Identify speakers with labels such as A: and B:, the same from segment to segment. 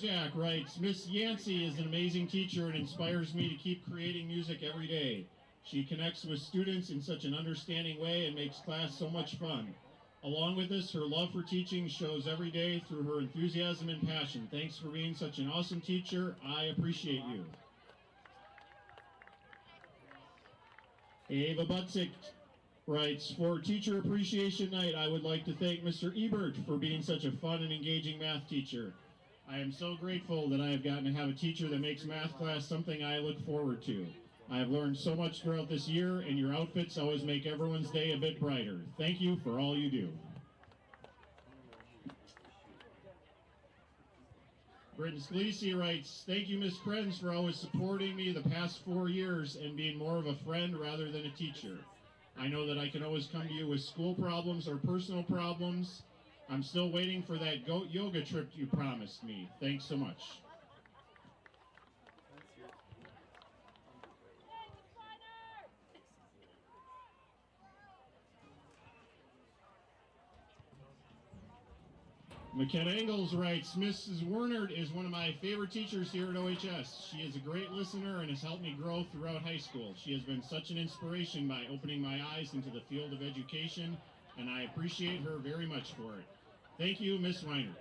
A: Jack writes, Miss Yancey is an amazing teacher and inspires me to keep creating music every day. She connects with students in such an understanding way and makes class so much fun. Along with this, her love for teaching shows every day through her enthusiasm and passion. Thanks for being such an awesome teacher. I appreciate you. Ava Butzik writes, for Teacher Appreciation Night, I would like to thank Mr. Ebert for being such a fun and engaging math teacher. I am so grateful that I have gotten to have a teacher that makes math class something I look forward to. I have learned so much throughout this year, and your outfits always make everyone's day a bit brighter. Thank you for all you do. Britton Scalisi writes, thank you, Ms. Krenz, for always supporting me the past 4 years and being more of a friend rather than a teacher. I know that I can always come to you with school problems or personal problems. I'm still waiting for that goat yoga trip you promised me. Thanks so much. McKenna Engels writes, Mrs. Wernert is one of my favorite teachers here at OHS. She is a great listener and has helped me grow throughout high school. She has been such an inspiration by opening my eyes into the field of education, and I appreciate her very much for it. Thank you, Miss Weiner.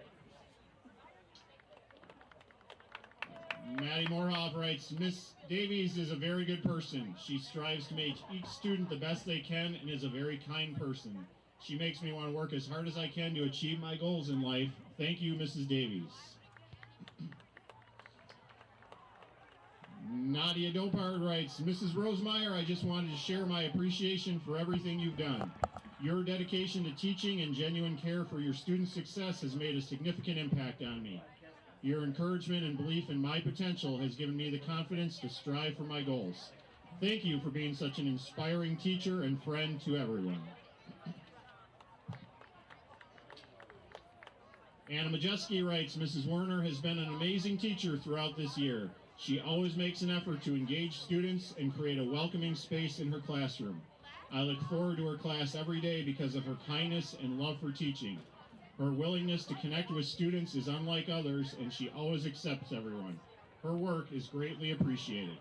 A: Maddie Moorhoff writes, Miss Davies is a very good person. She strives to make each student the best they can and is a very kind person. She makes me want to work as hard as I can to achieve my goals in life. Thank you, Mrs. Davies. Nadia Dopard writes, Mrs. Rosemeyer, I just wanted to share my appreciation for everything you've done. Your dedication to teaching and genuine care for your students' success has made a significant impact on me. Your encouragement and belief in my potential has given me the confidence to strive for my goals. Thank you for being such an inspiring teacher and friend to everyone. Anna Majeski writes, Mrs. Werner has been an amazing teacher throughout this year. She always makes an effort to engage students and create a welcoming space in her classroom. I look forward to her class every day because of her kindness and love for teaching. Her willingness to connect with students is unlike others, and she always accepts everyone. Her work is greatly appreciated.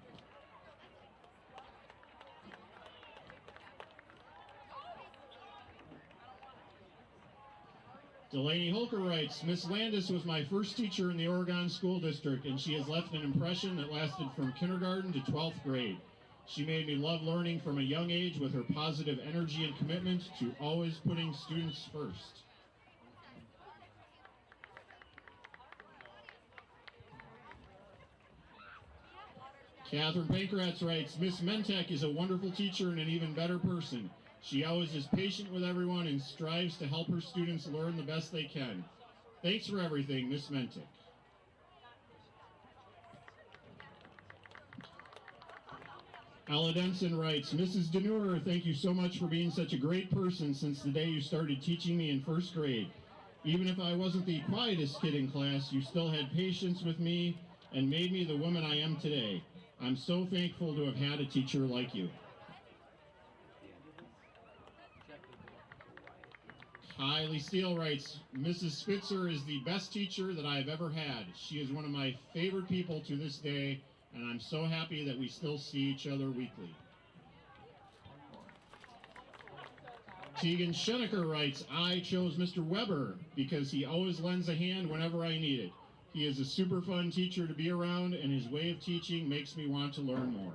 A: Delaney Holker writes, Miss Landis was my first teacher in the Oregon School District, and she has left an impression that lasted from kindergarten to 12th grade. She made me love learning from a young age with her positive energy and commitment to always putting students first. Catherine Pankratz writes, Miss Mentek is a wonderful teacher and an even better person. She always is patient with everyone and strives to help her students learn the best they can. Thanks for everything, Miss Mentek. Ella Denson writes, Mrs. Deneuer, thank you so much for being such a great person since the day you started teaching me in first grade. Even if I wasn't the quietest kid in class, you still had patience with me and made me the woman I am today. I'm so thankful to have had a teacher like you. Kylie Steele writes, Mrs. Spitzer is the best teacher that I have ever had. She is one of my favorite people to this day, and I'm so happy that we still see each other weekly. Tegan Schoenecker writes, I chose Mr. Weber because he always lends a hand whenever I need it. He is a super fun teacher to be around, and his way of teaching makes me want to learn more.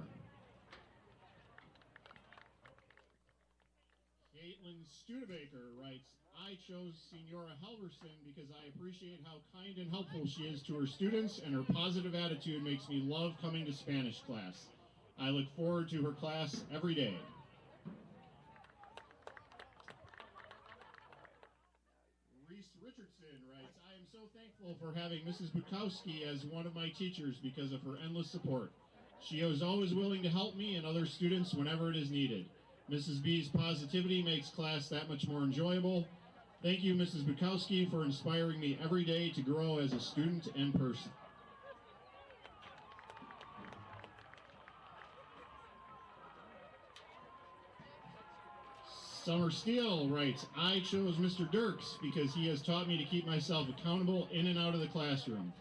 A: Caitlin Studebaker writes, I chose Senora Halverson because I appreciate how kind and helpful she is to her students, and her positive attitude makes me love coming to Spanish class. I look forward to her class every day. Reese Richardson writes, I am so thankful for having Mrs. Bukowski as one of my teachers because of her endless support. She is always willing to help me and other students whenever it is needed. Mrs. B's positivity makes class that much more enjoyable. Thank you, Mrs. Bukowski, for inspiring me every day to grow as a student and person. Summer Steele writes, I chose Mr. Dirks because he has taught me to keep myself accountable in and out of the classroom.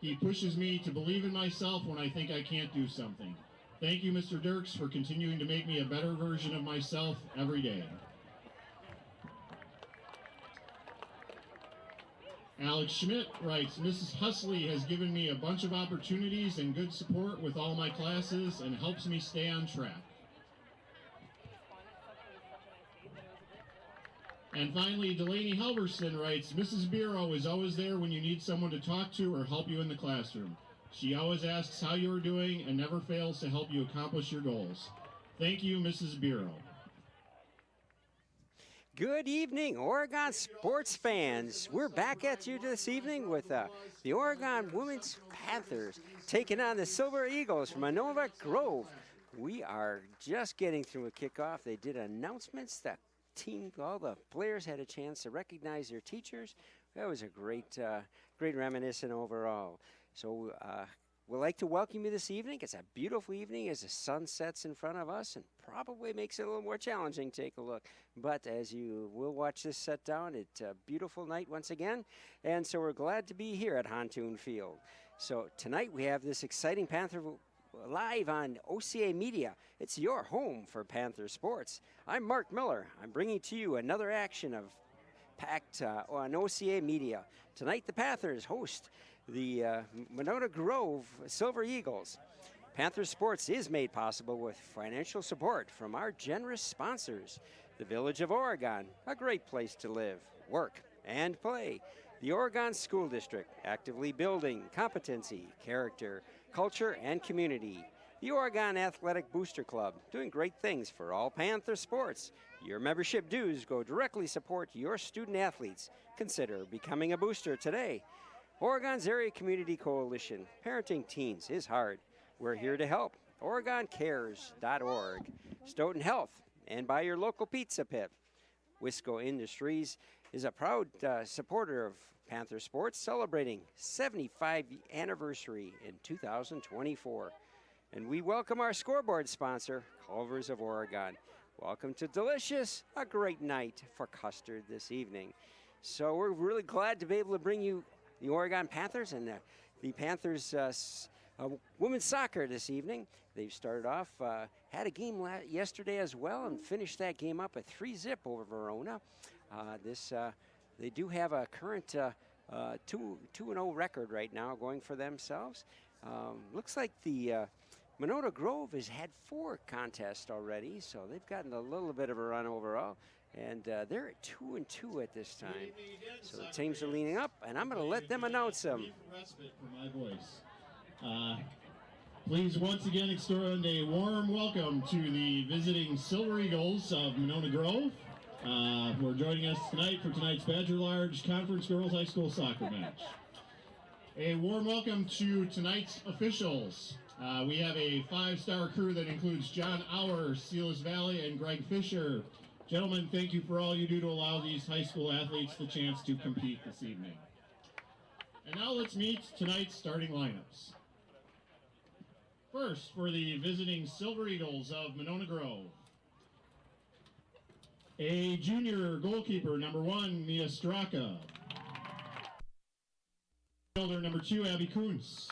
A: He pushes me to believe in myself when I think I can't do something. Thank you, Mr. Dirks, for continuing to make me a better version of myself every day. Alex Schmidt writes, Mrs. Husley has given me a bunch of opportunities and good support with all my classes and helps me stay on track. And finally, Delaney Halverson writes, Mrs. Bureau is always there when you need someone to talk to or help you in the classroom. She always asks how you are doing and never fails to help you accomplish your goals. Thank you, Mrs. Bureau.
B: Good evening, Oregon sports fans. We're back at you this evening with the Oregon Women's Panthers taking on the Silver Eagles from Monona Grove. We are just getting through a kickoff. They did announcements. The team, all the players had a chance to recognize their teachers. That was a great reminiscent overall. So we'd like to welcome you this evening. It's a beautiful evening as the sun sets in front of us and probably makes it a little more challenging to take a look. But as you will watch this set down, it's a beautiful night once again. And so we're glad to be here at Huntoon Field. So tonight we have this exciting Panther live on OCA Media. It's your home for Panther sports. I'm Mark Miller. I'm bringing to you another action of packed on OCA Media. Tonight the Panthers host the Monona Grove Silver Eagles. Panther Sports is made possible with financial support from our generous sponsors. The Village of Oregon, a great place to live, work, and play. The Oregon School District, actively building competency, character, culture, and community. The Oregon Athletic Booster Club, doing great things for all Panther sports. Your membership dues go directly support your student athletes. Consider becoming a booster today. Oregon's Area Community Coalition, parenting teens is hard. We're here to help. OregonCares.org. Stoughton Health, and by your local pizza pit. Wisco Industries is a proud supporter of Panther sports, celebrating 75th anniversary in 2024. And we welcome our scoreboard sponsor, Culver's of Oregon. Welcome to Delicious, a great night for custard this evening. So we're really glad to be able to bring you the Oregon Panthers and the Panthers women's soccer this evening. They've started off, had a game yesterday as well, and finished that game up at 3-0 over Verona. They do have a current 2-0 record right now going for themselves. Looks like the Monona Grove has had 4 contests already, so they've gotten a little bit of a run overall. And they're at 2-2 at this time. So the teams are leaning up, and I'm going to let them announce them.
A: Please once again extend a warm welcome to the visiting Silver Eagles of Monona Grove, who are joining us tonight for tonight's Badger Large Conference Girls High School Soccer match. A warm welcome to tonight's officials. We have a 5-star crew that includes John Auer, Sealis Valley, and Greg Fisher. Gentlemen, thank you for all you do to allow these high school athletes the chance to compete this evening. And now let's meet tonight's starting lineups. First, for the visiting Silver Eagles of Monona Grove. A junior goalkeeper, number 1, Mia Straka. Fielder, number 2, Abby Kuntz.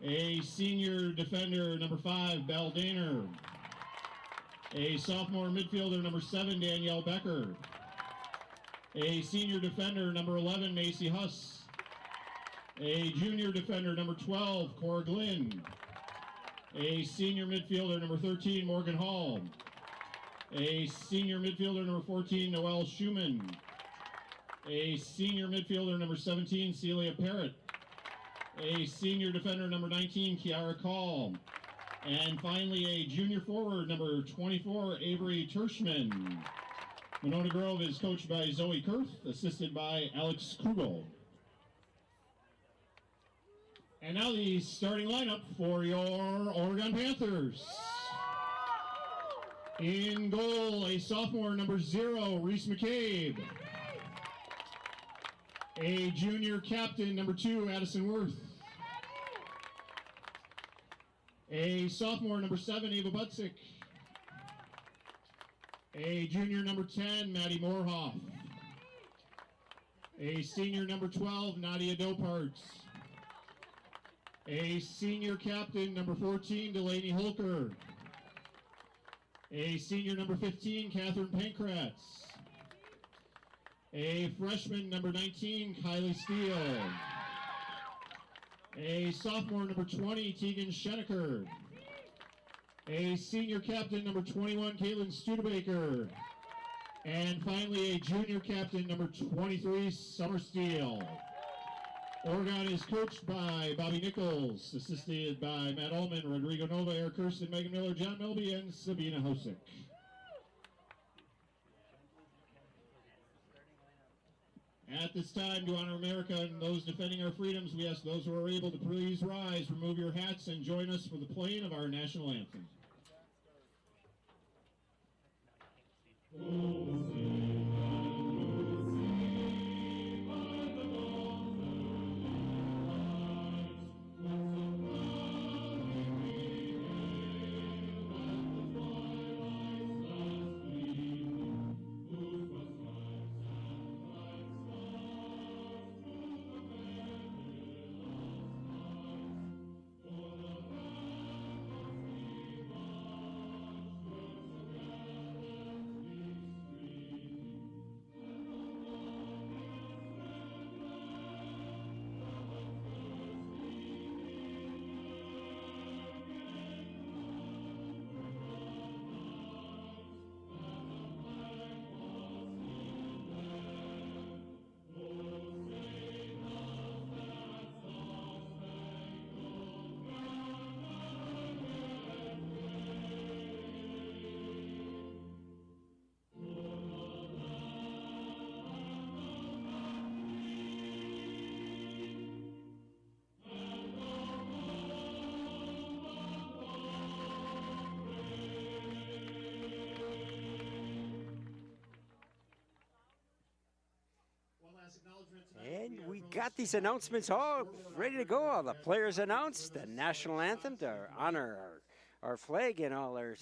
A: A senior defender, number 5, Belle Daner. A sophomore midfielder, number 7, Danielle Becker. A senior defender, number 11, Macy Huss. A junior defender, number 12, Cora Glynn. A senior midfielder, number 13, Morgan Hall. A senior midfielder, number 14, Noelle Schumann. A senior midfielder, number 17, Celia Parrott. A senior defender, number 19, Kiara Call. And finally, a junior forward, number 24, Avery Tershman. Monona Grove is coached by Zoe Kurth, assisted by Alex Kugel. And now the starting lineup for your Oregon Panthers. In goal, a sophomore, number 0, Reese McCabe. A junior captain, number 2, Addison Worth. A sophomore, number 7, Ava Butzik. A junior, number 10, Maddie Moorhoff. A senior, number 12, Nadia Doparts. A senior captain, number 14, Delaney Holker. A senior, number 15, Catherine Pankratz. A freshman, number 19, Kylie Steele. A sophomore, number 20, Tegan Schenecker. A senior captain, number 21, Caitlin Studebaker. And finally, a junior captain, number 23, Summer Steele. Oregon is coached by Bobby Nichols, assisted by Matt Ullman, Rodrigo Nova, Eric Kirsten, Megan Miller, John Melby, and Sabina Hosick. At this time, to honor America and those defending our freedoms, we ask those who are able to please rise, remove your hats, and join us for the playing of our national anthem.
B: And we got these announcements all ready to go. All the players announced, the national anthem to honor our flag and all our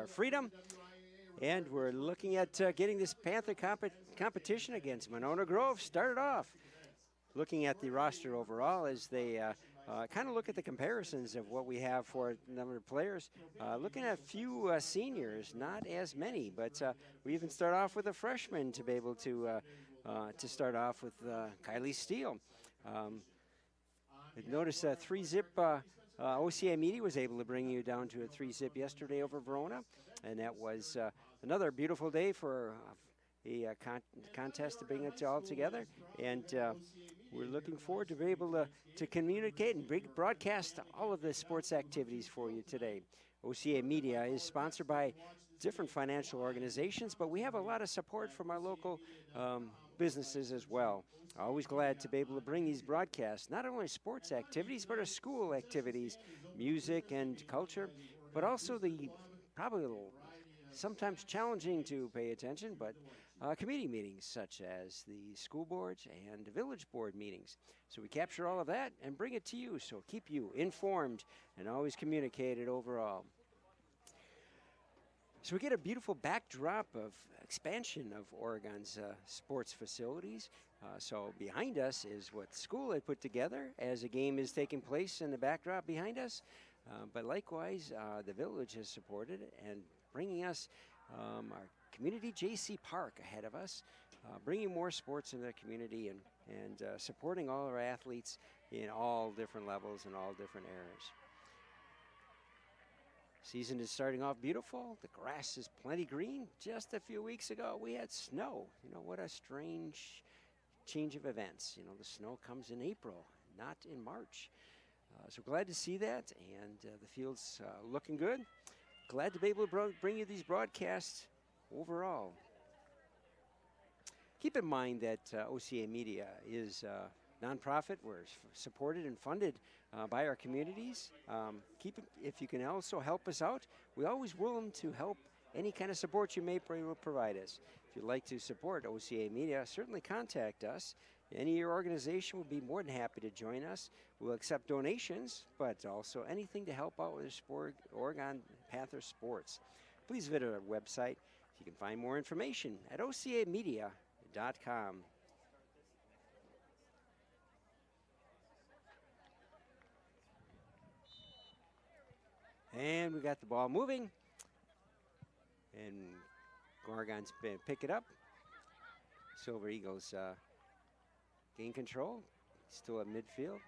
B: freedom. And we're looking at getting this Panther competition against Monona Grove started off. Looking at the roster overall as they kind of look at the comparisons of what we have for a number of players. Looking at a few seniors, not as many, but we even start off with a freshman to be able to start off with Kylie Steele. Notice that 3-zip OCA Media was able to bring you down to a 3-zip yesterday over Verona, and that was another beautiful day for a contest to bring it all together. And we're looking forward to be able to communicate and broadcast all of the sports activities for you today. OCA Media is sponsored by different financial organizations, but we have a lot of support from our local businesses as well. Always glad to be able to bring these broadcasts, not only sports activities, but our school activities, music and culture, but also the probably a little sometimes challenging to pay attention, but committee meetings such as the school boards and the village board meetings. So we capture all of that and bring it to you, so keep you informed and always communicated overall. So we get a beautiful backdrop of expansion of Oregon's sports facilities. So behind us is what the school had put together as a game is taking place in the backdrop behind us. But likewise, the village has supported it and bringing us our community JC Park ahead of us, bringing more sports in the community and supporting all our athletes in all different levels and all different areas. Season is starting off beautiful. The grass is plenty green. Just a few weeks ago, we had snow. You know, what a strange change of events. You know, the snow comes in April, not in March. So glad to see that, and the field's looking good. Glad to be able to bring you these broadcasts overall. Keep in mind that OCA Media is nonprofit. We're supported and funded by our communities. If you can also help us out, we're always willing to help any kind of support you may provide us. If you'd like to support OCA Media, certainly contact us. Any of your organization would be more than happy to join us. We'll accept donations, but also anything to help out with Oregon Panther sports. Please visit our website. You can find more information at ocamedia.com. And we got the ball moving. And Oregon's pick it up. Silver Eagles gain control. Still at midfield.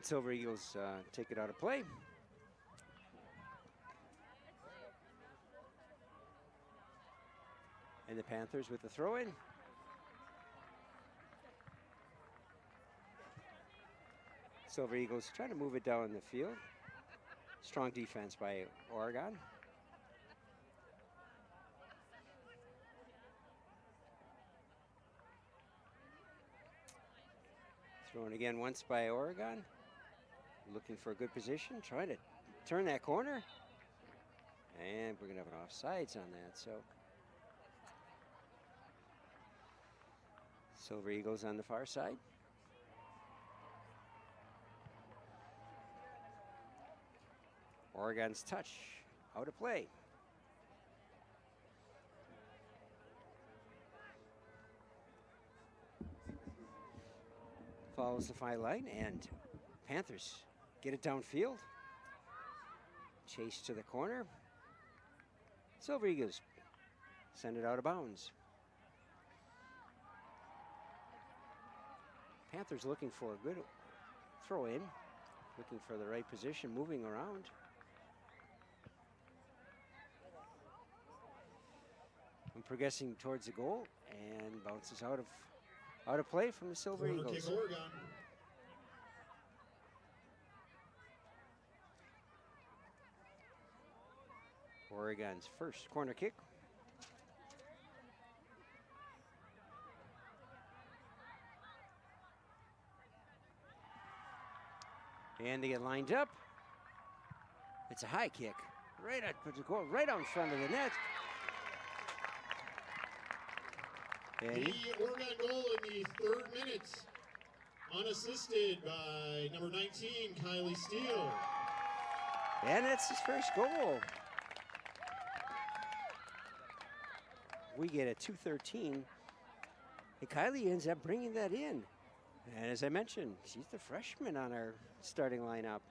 B: Silver Eagles take it out of play. And the Panthers with the throw-in. Silver Eagles trying to move it down the field. Strong defense by Oregon. Thrown again once by Oregon. Looking for a good position, trying to turn that corner. And we're gonna have an offsides on that, so. Silver Eagles on the far side. Oregon's touch, out of play. Follows the fine line, and Panthers get it downfield. Chase to the corner. Silver Eagles send it out of bounds. Panthers looking for a good throw in, looking for the right position, moving around. And progressing towards the goal, and bounces out of play from the Silver Eagles.
A: Kick Oregon.
B: Oregon's first corner kick. And they get lined up. It's a high kick. Right out in front of the net. And
A: the Oregon goal in the 3rd minute. Unassisted by number 19, Kylie Steele.
B: And that's his first goal. We get a 2:13. And Kylie ends up bringing that in. And as I mentioned, she's the freshman on our starting lineup.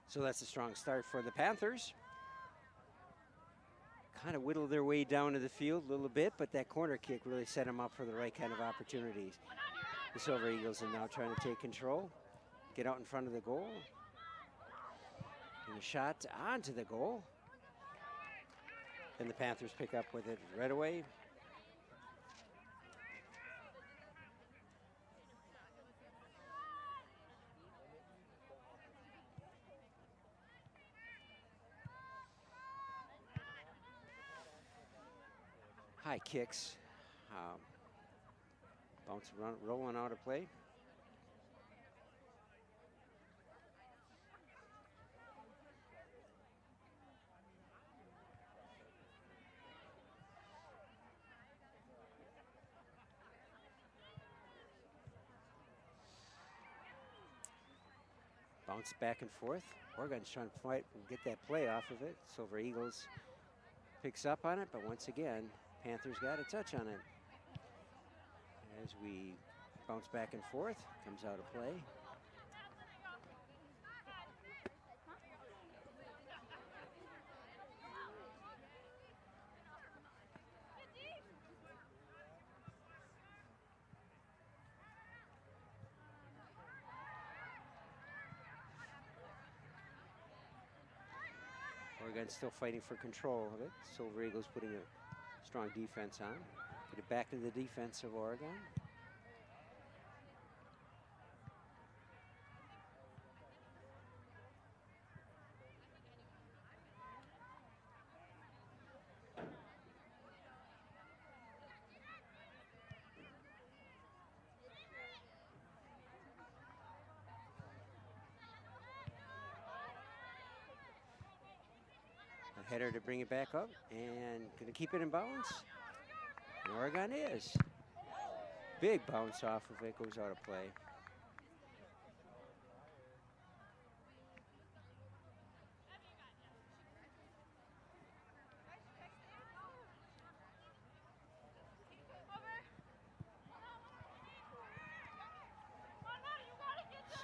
B: So that's a strong start for the Panthers. Kind of whittled their way down to the field a little bit, but that corner kick really set them up for the right kind of opportunities. The Silver Eagles are now trying to take control, get out in front of the goal. And a shot onto the goal. And the Panthers pick up with it right away. High kicks. Bounce rolling out of play. Bounce back and forth. Oregon's trying to fight and get that play off of it. Silver Eagles picks up on it, but once again, Panthers got a touch on it. As we bounce back and forth, comes out of play. Oregon's still fighting for control of it. Silver Eagles putting a strong defense on. Get it back to the defense of Oregon. Header to bring it back up, and gonna keep it in bounds. And Oregon is. Big bounce off of it, goes out of play.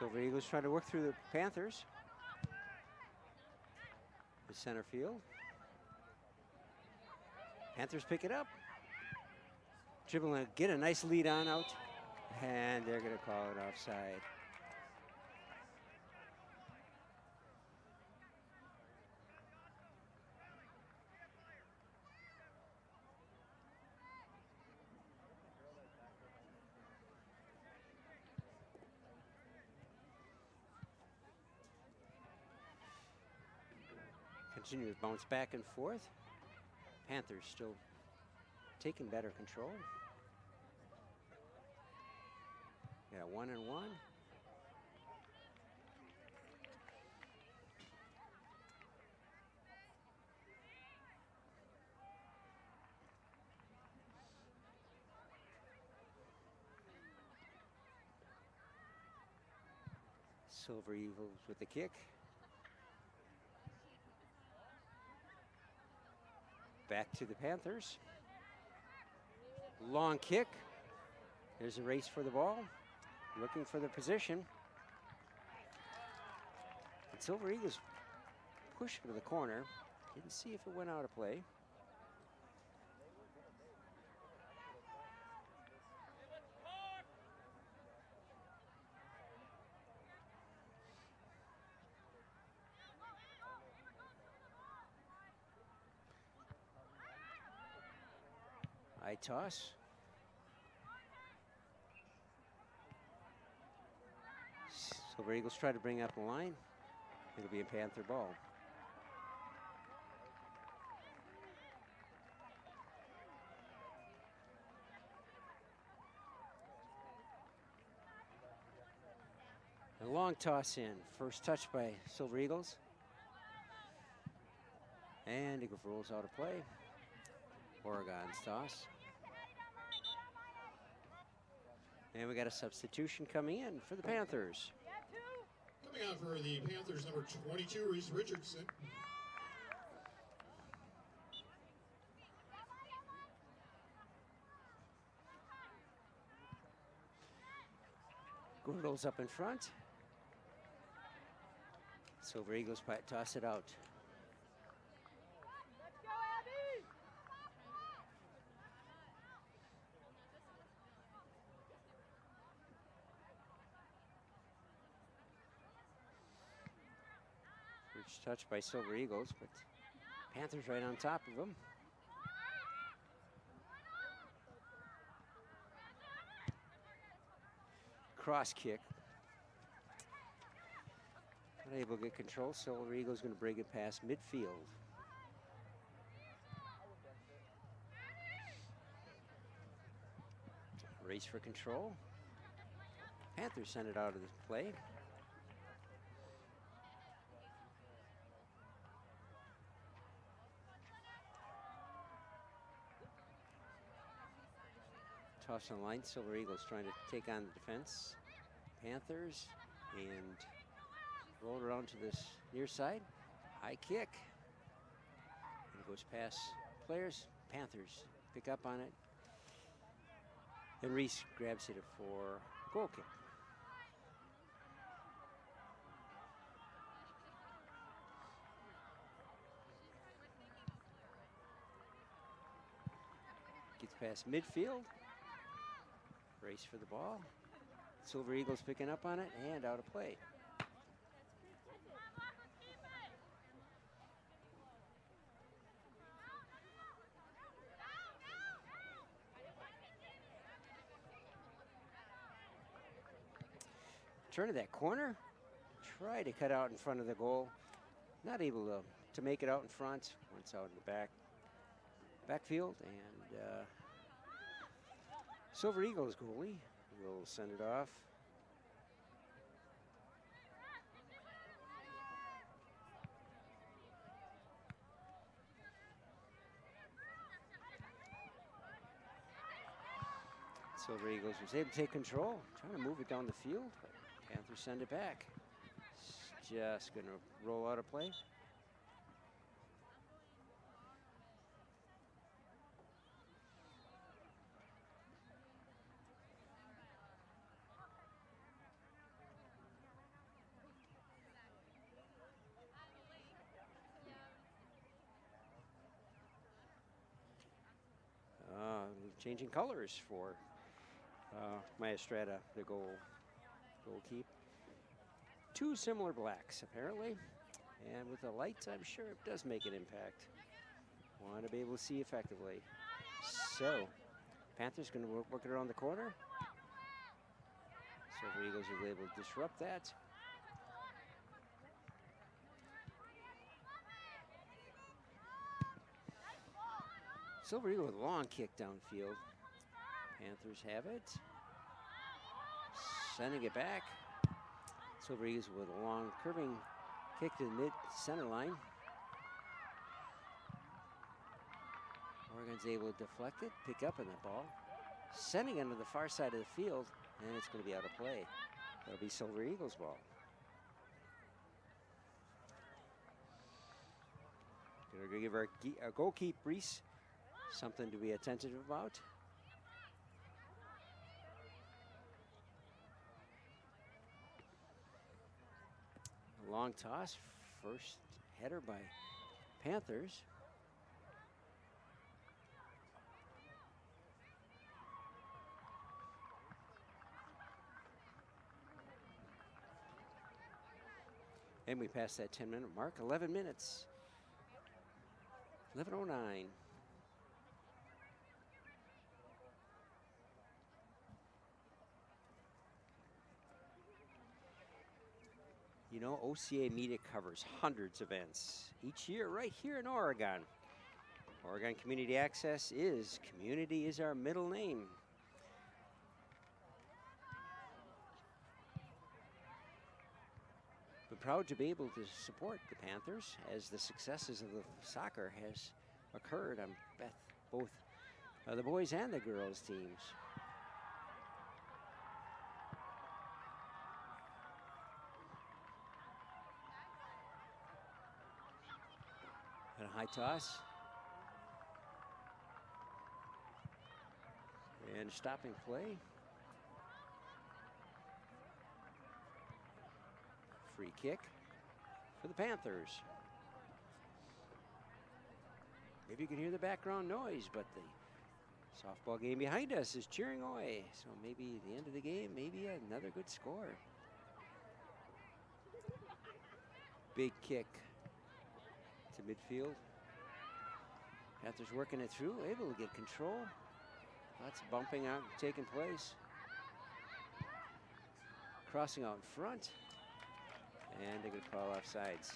B: Silver Eagles try to work through the Panthers. The center field. Panthers pick it up. Dribbling, get a nice lead on out. And they're going to call it offside. Continues bounce back and forth. Panthers still taking better control. Yeah, 1-1. Silver Eagles with the kick. Back to the Panthers. Long kick. There's a race for the ball. Looking for the position. And Silver Eagles push to the corner. Didn't see if it went out of play. High toss. Silver Eagles try to bring up the line. It'll be a Panther ball. A long toss in. First touch by Silver Eagles. And it rolls out of play. Oregon's toss. And we got a substitution coming in for the Panthers.
A: Coming out for the Panthers, number 22, Reese Richardson.
B: Gordles up in front. Silver Eagles toss it out. Touched by Silver Eagles, but Panthers right on top of them. Cross kick. Not able to get control. Silver Eagles going to bring it past midfield. Race for control. Panthers send it out of the play. Toss on the line. Silver Eagles trying to take on the defense. Panthers and roll around to this near side. High kick. And it goes past players. Panthers pick up on it. And Reese grabs it for goal kick. Gets past midfield. Race for the ball. Silver Eagles picking up on it and out of play. Turn to that corner. Try to cut out in front of the goal. Not able to make it out in front. Once out in the backfield, and Silver Eagles goalie will send it off. Silver Eagles was able to take control, trying to move it down the field, but Panthers send it back. It's just going to roll out of play. changing colors for Maestrata, the goalkeep. Two similar blacks, apparently. And with the lights, I'm sure it does make an impact. Want to be able to see effectively. So, Panthers going to work it around the corner. Silver Eagles will be able to disrupt that. Silver Eagle with a long kick downfield. Panthers have it. Sending it back. Silver Eagles with a long curving kick to the mid-center line. Oregon's able to deflect it, pick up on the ball. Sending it to the far side of the field, and it's going to be out of play. That'll be Silver Eagles ball. Going to give our goalkeeper, Reese, something to be attentive about. A long toss, first header by Panthers. And we passed that 10-minute mark, 11 minutes. 11:09. You know, OCA Media covers hundreds of events each year right here in Oregon. Oregon Community Access is community is our middle name. We're proud to be able to support the Panthers as the successes of the soccer has occurred on both the boys and the girls teams. And a high toss. And stopping play. Free kick for the Panthers. Maybe you can hear the background noise, but the softball game behind us is cheering away. So maybe at the end of the game, maybe another good score. Big kick to midfield. Panthers working it through, able to get control. Lots of bumping out taking place. Crossing out in front. And they're going to call off sides.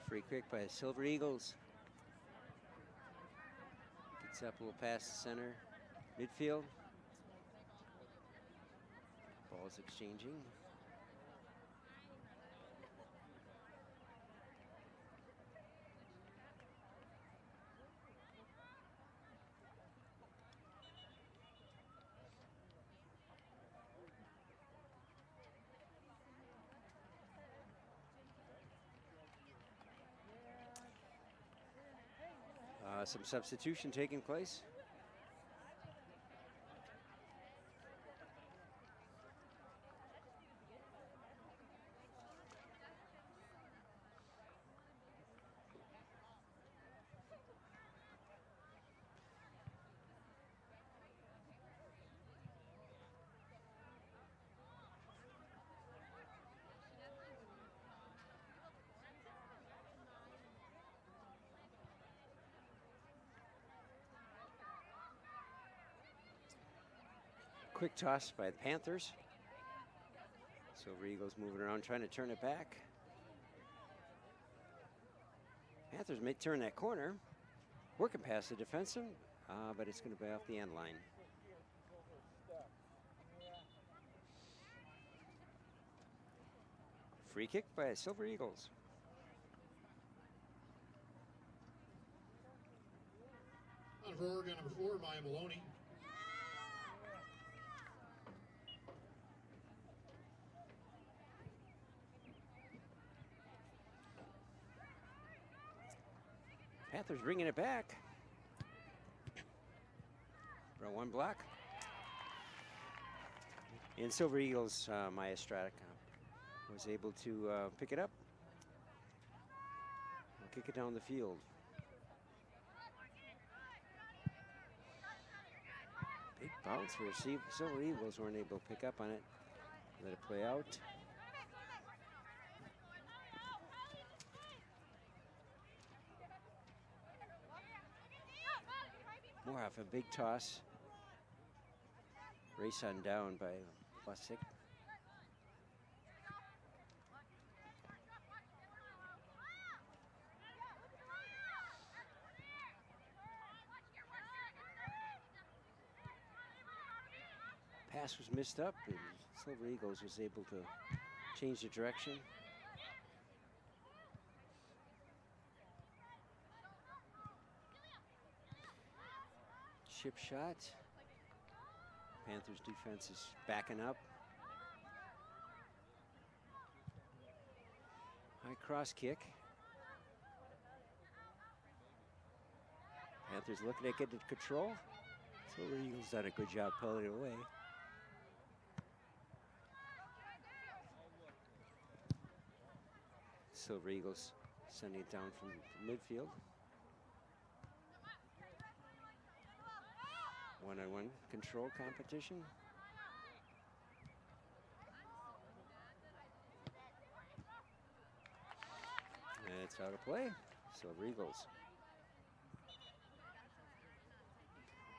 B: Free kick by the Silver Eagles. Gets up a little past the center. Midfield. Balls exchanging. Some substitution taking place. Quick toss by the Panthers. Silver Eagles moving around, trying to turn it back. Panthers may turn that corner. Working past the defensive, but it's going to be off the end line. Free kick by Silver Eagles.
A: On for Oregon, number 4, Maya Maloney.
B: Panthers bringing it back. For one block. And Silver Eagles, Maya Stradic was able to pick it up. And kick it down the field. Big bounce for Silver Eagles, weren't able to pick up on it. Let it play out. More off a big toss. Race on down by Busick. Pass was missed up, and Silver Eagles was able to change the direction. Chip shot. Panthers defense is backing up. High cross kick. Panthers looking at getting control. Silver Eagles done a good job pulling it away. Silver Eagles sending it down from midfield. One-on-one control competition. And it's out of play. Silver Eagles.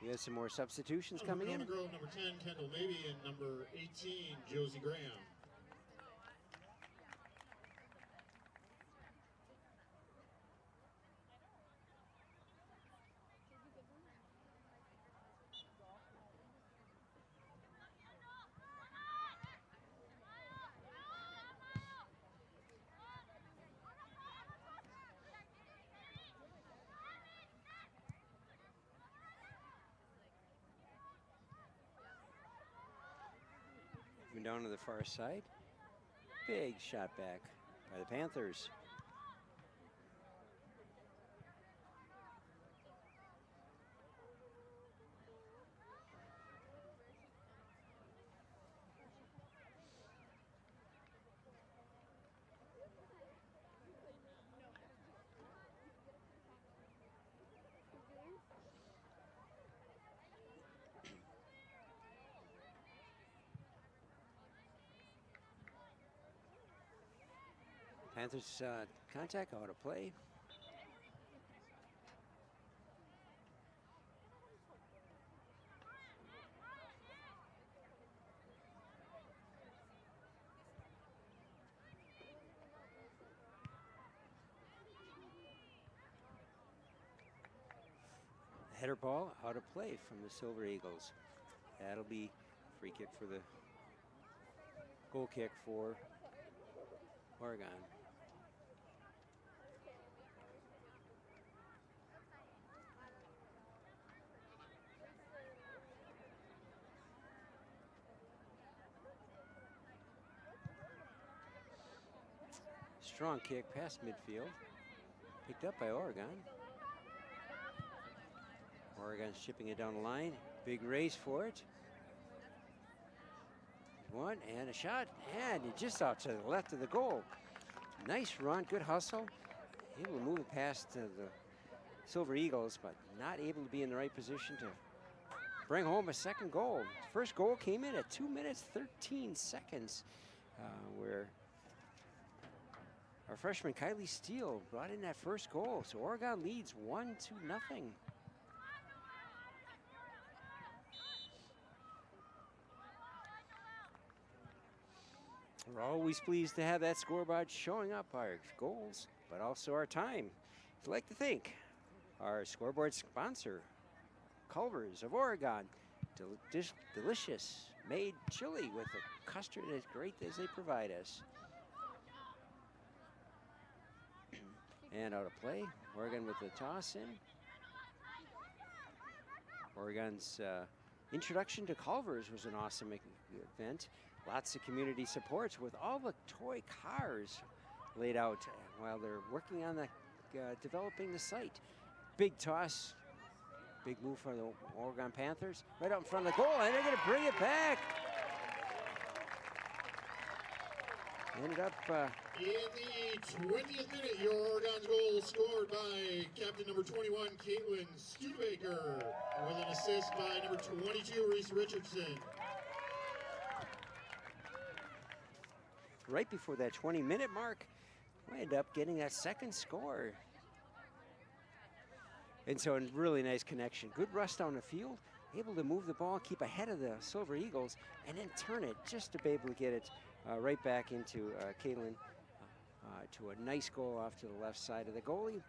B: We have some more substitutions coming in.
A: Monona Grove, number 10, Kendall Mabey, and number 18, Josie Graham.
B: Down to the far side. Big shot back by the Panthers. Panthers contact out of play. Header ball out of play from the Silver Eagles. That'll be free kick for the goal kick for Oregon. Strong kick past midfield. Picked up by Oregon. Oregon's chipping it down the line. Big race for it. One and a shot, and it just out to the left of the goal. Nice run, good hustle. Able to move it past the Silver Eagles, but not able to be in the right position to bring home a second goal. First goal came in at 2 minutes, 13 seconds, where our freshman Kylie Steele brought in that first goal. So Oregon leads 1-0. We're always pleased to have that scoreboard showing up our goals, but also our time. I'd like to thank our scoreboard sponsor, Culver's of Oregon. Delicious made chili with a custard as great as they provide us. And out of play, Oregon with the toss in. Oregon's introduction to Culver's was an awesome event. Lots of community supports with all the toy cars laid out while they're working on developing the site. big toss. Big move for the Oregon Panthers. Right out in front of the goal, and they're going to bring it back. Ended up...
C: in the 20th minute, your Oregon's goal scored by captain number 21, Caitlin Studebaker, with an assist by number 22, Reese Richardson.
B: Right before that 20-minute mark, we end up getting that second score. And so a really nice connection. Good rush down the field, able to move the ball, keep ahead of the Silver Eagles, and then turn it just to be able to get it right back into Caitlin to a nice goal off to the left side of the goalie.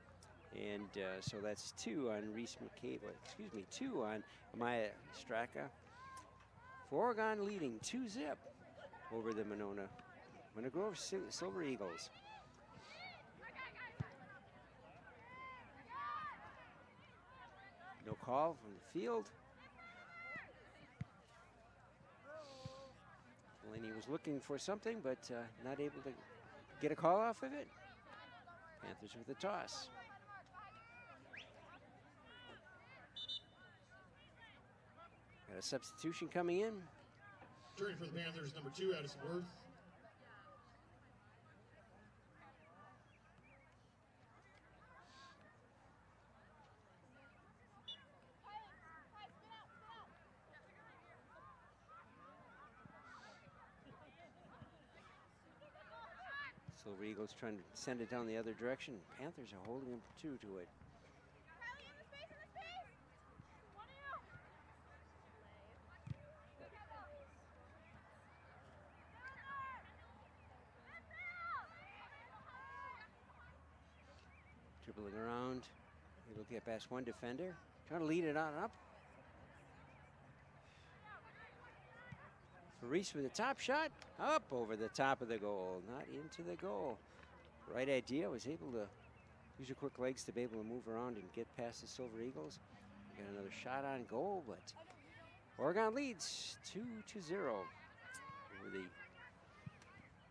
B: And so that's 2 on Reese McCabe, excuse me, 2 on Maya Straka. For Oregon leading 2-0 over the Monona Grove Silver Eagles. No call from the field. Delaney was looking for something, but not able to get a call off of it. Panthers with the toss. Got a substitution coming in.
C: Turning for the Panthers, number 2, Addison Worth.
B: Silver Eagles trying to send it down the other direction. Panthers are holding them 2 to it. Dribbling around. Able to get past one defender. Trying to lead it on up. Reese with a top shot, up over the top of the goal, not into the goal. Right idea, was able to use your quick legs to be able to move around and get past the Silver Eagles. Got another shot on goal, but Oregon leads 2-0 over the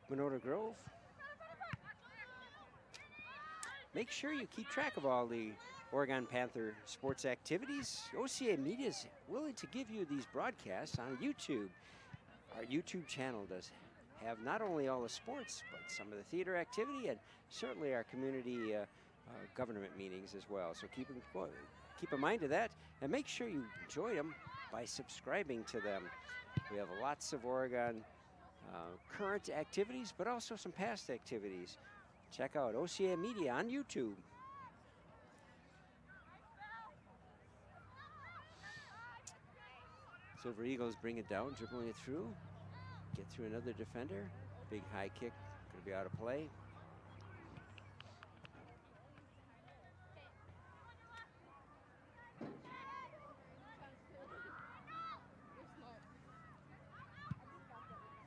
B: Monona Grove. Make sure you keep track of all the Oregon Panther sports activities. OCA Media is willing to give you these broadcasts on YouTube. Our YouTube channel does have not only all the sports, but some of the theater activity and certainly our community government meetings as well. So keep in mind of that, and make sure you enjoy them by subscribing to them. We have lots of Oregon current activities, but also some past activities. Check out OCA Media on YouTube. Silver Eagles bring it down, dribbling it through. Get through another defender. Big high kick, gonna be out of play.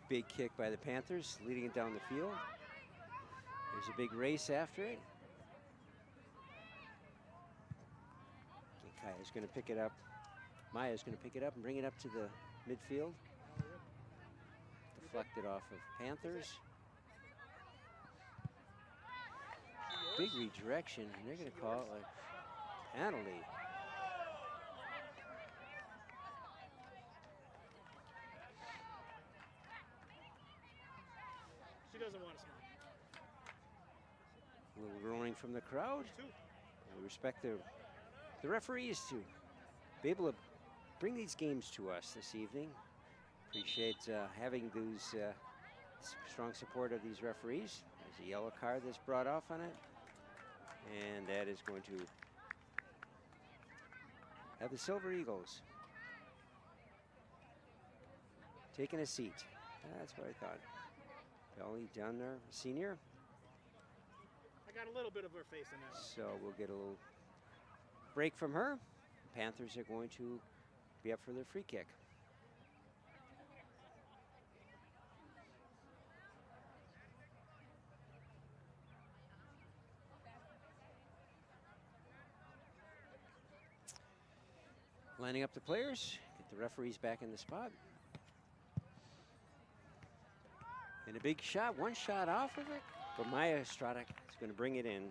B: Big kick by the Panthers, leading it down the field. There's a big race after it. Kaya's gonna pick it up. Maya's going to pick it up and bring it up to the midfield. Deflected off of Panthers. Big redirection, and they're going to call it a penalty.
D: She doesn't want to smile.
B: A little groaning from the crowd. We respect the referees to be able to bring these games to us this evening. Appreciate having those strong support of these referees. There's a yellow card that's brought off on it. And that is going to have the Silver Eagles taking a seat. That's what I thought. Belly down there, senior.
D: I got a little bit of her face in that.
B: So we'll get a little break from her. Panthers are going to be up for their free kick. Lining up the players, get the referees back in the spot. And a big shot, one shot off of it, but Maya Stradak is going to bring it in.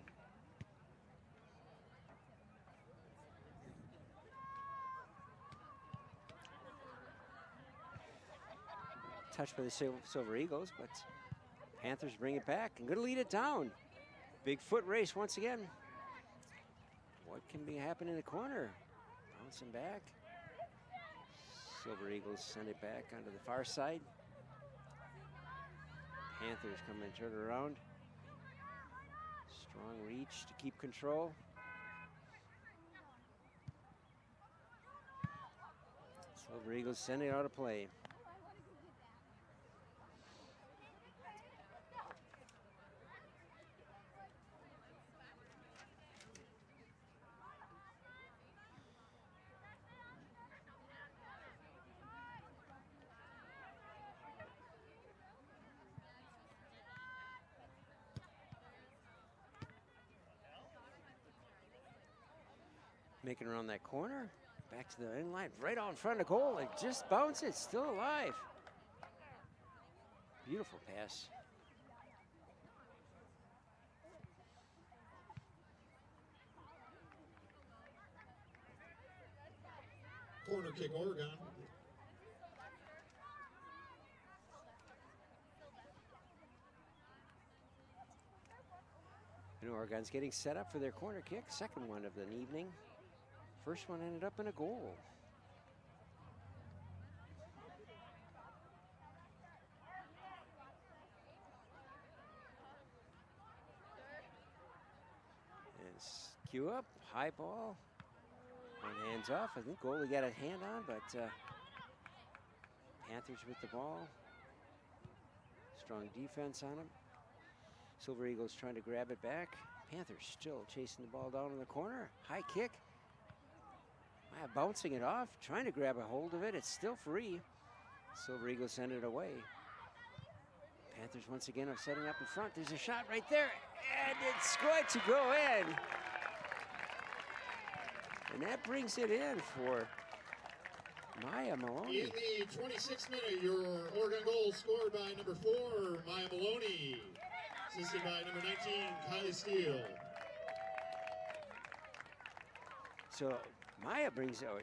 B: touch by the Silver Eagles, but Panthers bring it back and gonna lead it down. Big foot race once again. What can be happening in the corner? Bouncing back. Silver Eagles send it back onto the far side. Panthers come and turn it around. Strong reach to keep control. Silver Eagles send it out of play. Making around that corner, back to the end line, right out in front of goal. It just bounces, still alive. Beautiful pass.
C: Corner kick, Oregon.
B: And Oregon's getting set up for their corner kick, second one of the evening. First one ended up in a goal. And cue up, high ball. One hands off. I think goalie got a hand on, but Panthers with the ball. Strong defense on him. Silver Eagles trying to grab it back. Panthers still chasing the ball down in the corner. High kick. Bouncing it off, trying to grab a hold of it. It's still free. Silver Eagles send it away. Panthers once again are setting up in front. There's a shot right there, and it's going to go in. And that brings it in for Maya Maloney.
C: In the 26th minute, your Oregon goal scored by number 4, Maya Maloney. Assisted by number 19, Kylie Steele.
B: So Maya brings out,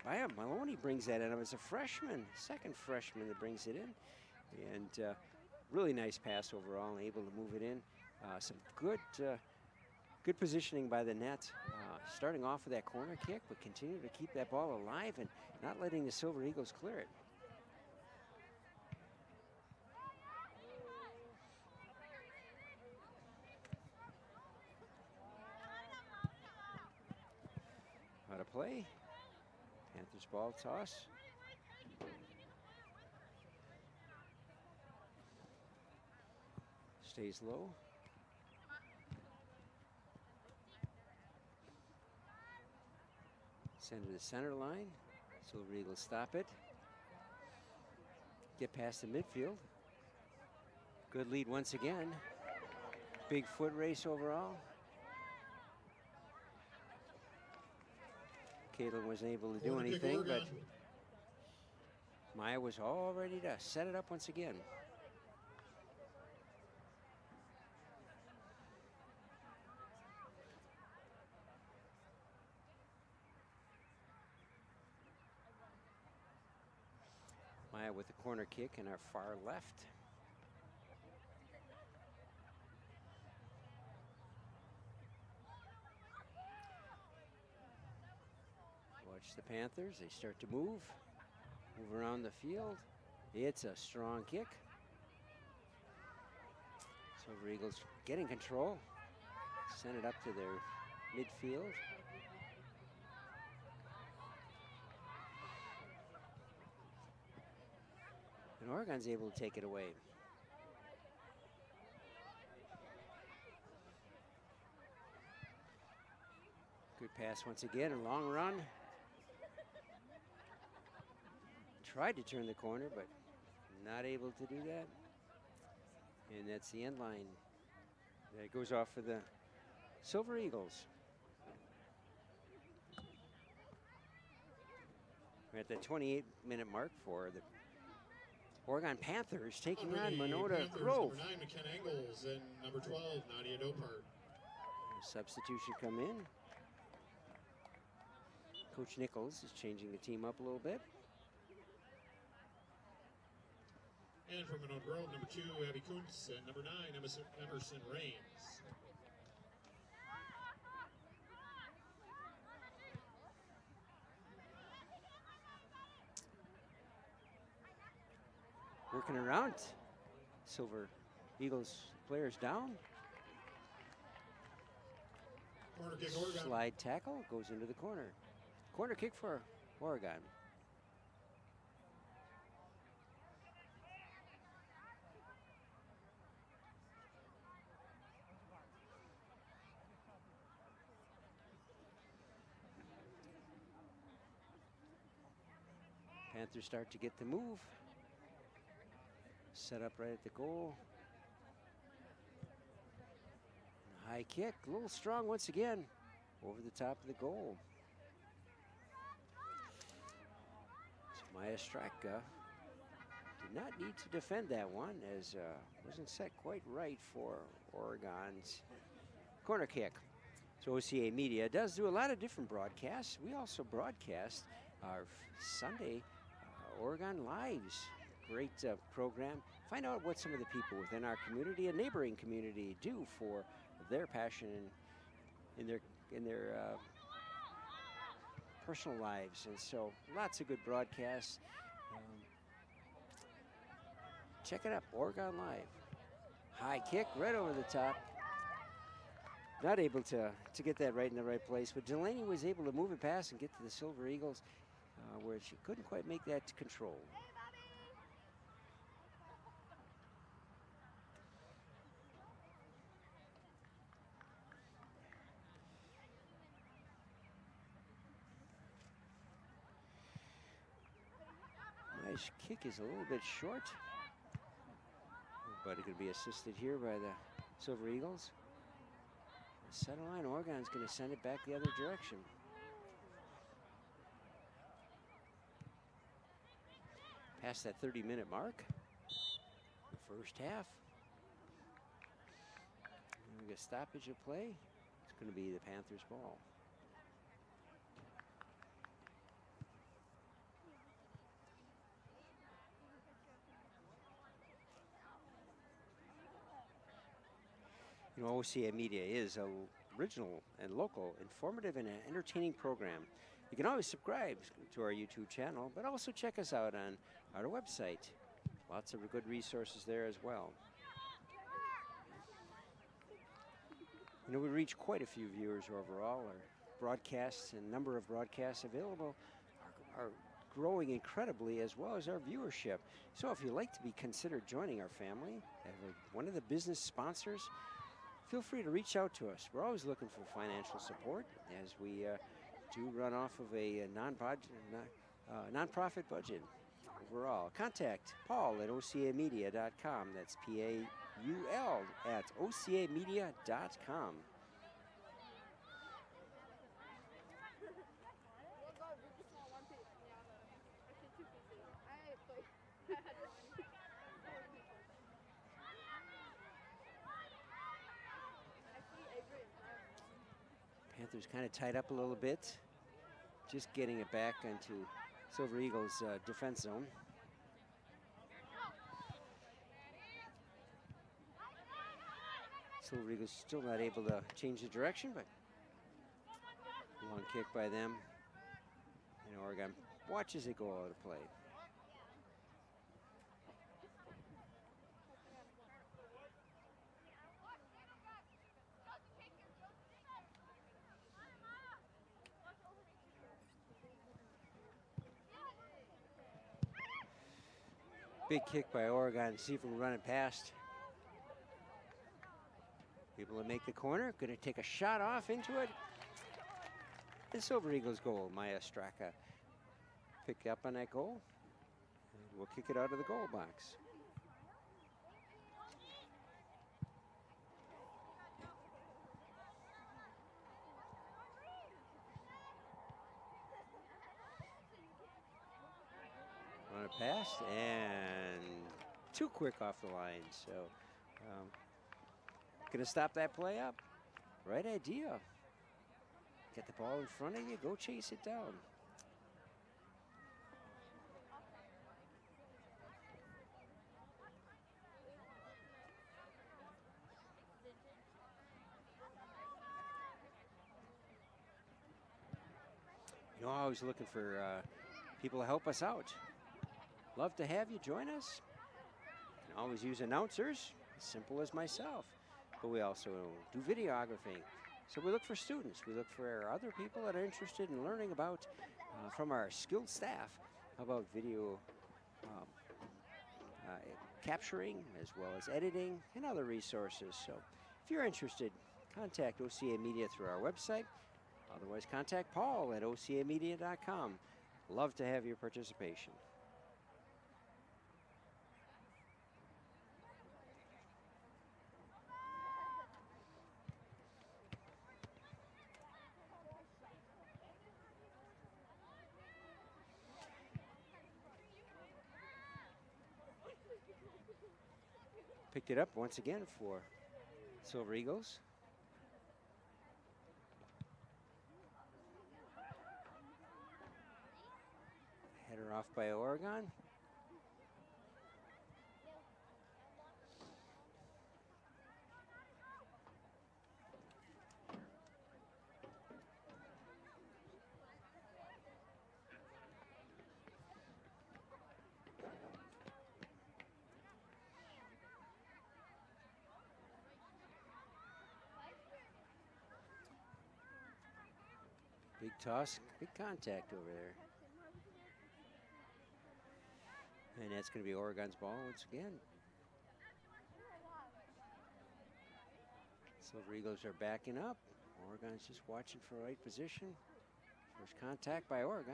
B: Maya Maloney brings that in. It was a freshman, second freshman that brings it in. And really nice pass overall, and able to move it in. Some good positioning by the net. Starting off with that corner kick, but continue to keep that ball alive and not letting the Silver Eagles clear it. Out of play. Panthers ball toss. Stays low. Send to the center line. Silver Eagles stop it. Get past the midfield. Good lead once again. Big foot race overall. Caitlin wasn't able to do anything, but Maya was all ready to set it up once again. Maya with the corner kick in our far left. Watch the Panthers, they start to move around the field. It's a strong kick. Silver Eagles getting control. Send it up to their midfield. And Oregon's able to take it away. Good pass once again, a long run. Tried to turn the corner, but not able to do that. And that's the end line. That goes off for the Silver Eagles. We're at the 28-minute mark for the Oregon Panthers taking on Monona Grove.
C: Number 9, McKenna Engels, and number 12, Nadia Dopart.
B: Substitution come in. Coach Nichols is changing the team up a little bit.
C: And from Monona Grove, number 2, Abby Kuntz, and number 9, Emerson Rains.
B: Working around. Silver Eagles players down.
C: Corner kick, Oregon.
B: Slide tackle goes into the corner. Corner kick for Oregon. Panthers start to get the move. Set up right at the goal. High kick, a little strong once again. Over the top of the goal. So Maya Straka did not need to defend that one, as wasn't set quite right for Oregon's corner kick. So OCA Media does do a lot of different broadcasts. We also broadcast our Sunday Oregon Lives. Great program. Find out what some of the people within our community and neighboring community do for their passion in their personal lives. And so lots of good broadcasts. Check it out, Oregon Live. High kick right over the top. Not able to get that right in the right place, but Delaney was able to move it past and get to the Silver Eagles, where she couldn't quite make that to control. Nice kick is a little bit short, but it could be assisted here by the Silver Eagles. Center line, Oregon's going to send it back the other direction. Past that 30-minute mark, the first half. And we get stoppage of play. It's going to be the Panthers' ball. You know, OCA Media is a original and local, informative and entertaining program. You can always subscribe to our YouTube channel, but also check us out on our website. Lots of good resources there as well. You know, we reach quite a few viewers overall. Our broadcasts and number of broadcasts available are growing incredibly, as well as our viewership. So if you'd like to be considered joining our family, one of the business sponsors, feel free to reach out to us. We're always looking for financial support, as we do run off of a nonprofit budget overall. Contact Paul at OCAmedia.com. That's P-A-U-L at OCAmedia.com. Panthers kind of tied up a little bit, just getting it back into Silver Eagles' defense zone. Silver Eagles still not able to change the direction, but long kick by them. And Oregon watches it go out of play. Big kick by Oregon. See if we can run it past. Able to make the corner. Going to take a shot off into it. The Silver Eagles goal. Maya Straka pick up on that goal. And we'll kick it out of the goal box. Run it past, and too quick off the line. So gonna stop that play up. Right idea. Get the ball in front of you, go chase it down. You know, always looking for people to help us out. Love to have you join us. You can always use announcers, as simple as myself. But we also do videography. So we look for students. We look for other people that are interested in learning about, from our skilled staff, about video capturing, as well as editing and other resources. So if you're interested, contact OCA Media through our website. Otherwise, contact Paul at ocamedia.com. Love to have your participation. Picked it up once again for Silver Eagles. Header off by Oregon. Big toss, big contact over there. And that's going to be Oregon's ball once again. Silver Eagles are backing up. Oregon's just watching for the right position. First contact by Oregon.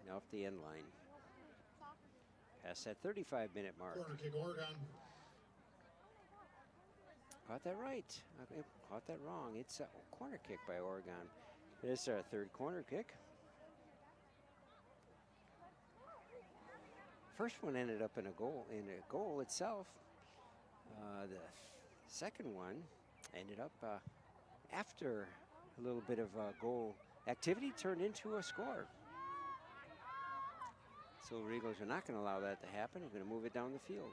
B: Now off the end line. Past that 35-minute mark.
C: Corner kick, Oregon.
B: Caught that right. Okay, caught that wrong. It's a corner kick by Oregon. This is our third corner kick. First one ended up in a goal itself. The second one ended up after a little bit of goal activity turned into a score. Silver Eagles are not going to allow that to happen. We're going to move it down the field.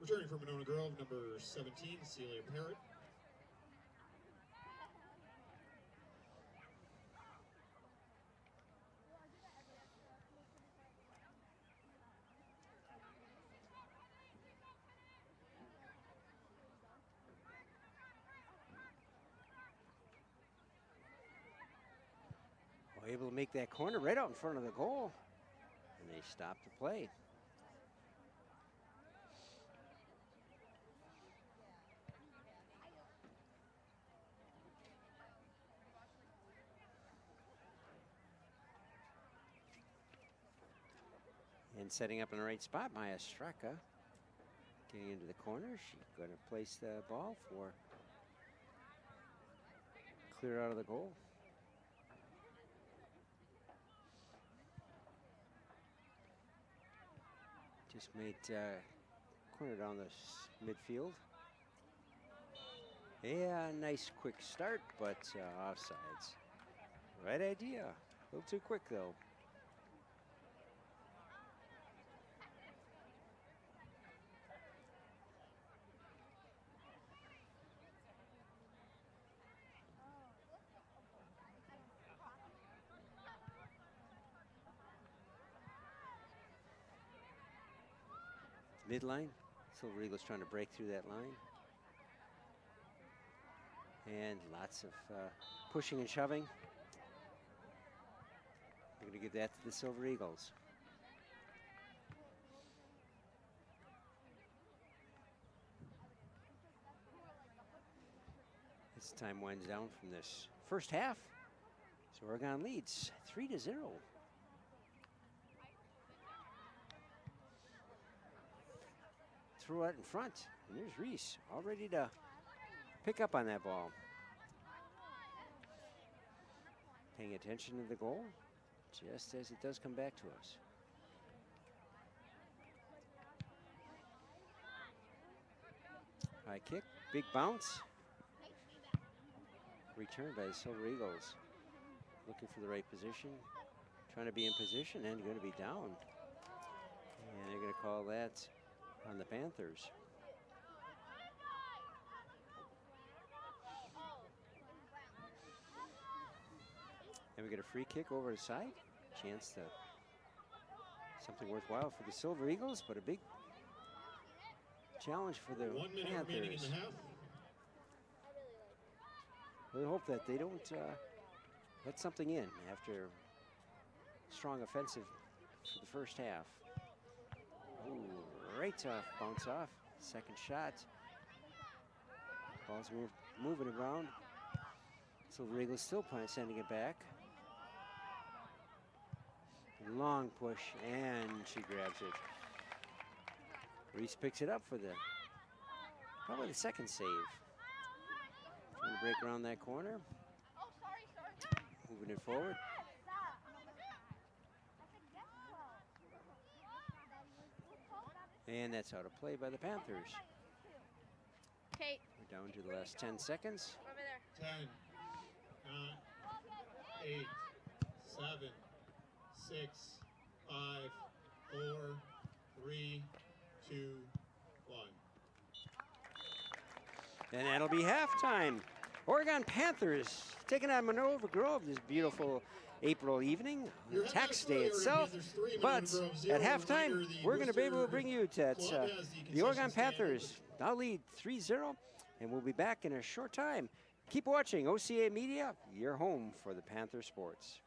C: Returning from Monona Grove, number 17, Celia Parrott.
B: Well, able to make that corner right out in front of the goal. And they stopped the play. And setting up in the right spot, Maya Straka. Getting into the corner. She's going to place the ball for clear out of the goal. Just made corner down the midfield. Yeah, nice quick start, but offsides. Right idea. A little too quick, though. Midline. Silver Eagles trying to break through that line. And lots of pushing and shoving. They're going to give that to the Silver Eagles. As time winds down from this first half, so Oregon leads 3-0. Threw it in front, and there's Reese, all ready to pick up on that ball. Paying attention to the goal, just as it does come back to us. High kick, big bounce. Returned by the Silver Eagles. Looking for the right position. Trying to be in position and going to be down. And they're going to call that on the Panthers. And we get a free kick over the side. Chance to something worthwhile for the Silver Eagles, but a big challenge for the
C: 1 minute remaining in
B: Panthers.
C: the half.
B: Really hope that they don't let something in after strong offensive for the first half. Ooh, right off, bounce off. Second shot. Ball's moving around. Silver Eagles still sending it back. Long push, and she grabs it. Reese picks it up for probably the second save. Trying to break around that corner. Moving it forward. And that's out of play by the Panthers.
E: Kate.
B: We're down to the last 10 seconds.
E: Over there.
C: 10, 9, 8, 7, 6, 5, 4, 3, 2, 1.
B: And that'll be halftime. Oregon Panthers taking on Monona Grove this beautiful April evening,
C: Your
B: tax
C: headline
B: day
C: story,
B: itself.
C: Panthers 3,
B: But
C: Monona Grove 0.
B: at halftime,
C: Reminder, the
B: we're going to be able to
C: Booster
B: bring you that
C: Club has
B: the Oregon
C: concession stand
B: Panthers now lead 3-0, and we'll be back in a short time. Keep watching OCA Media, your home for the Panther sports.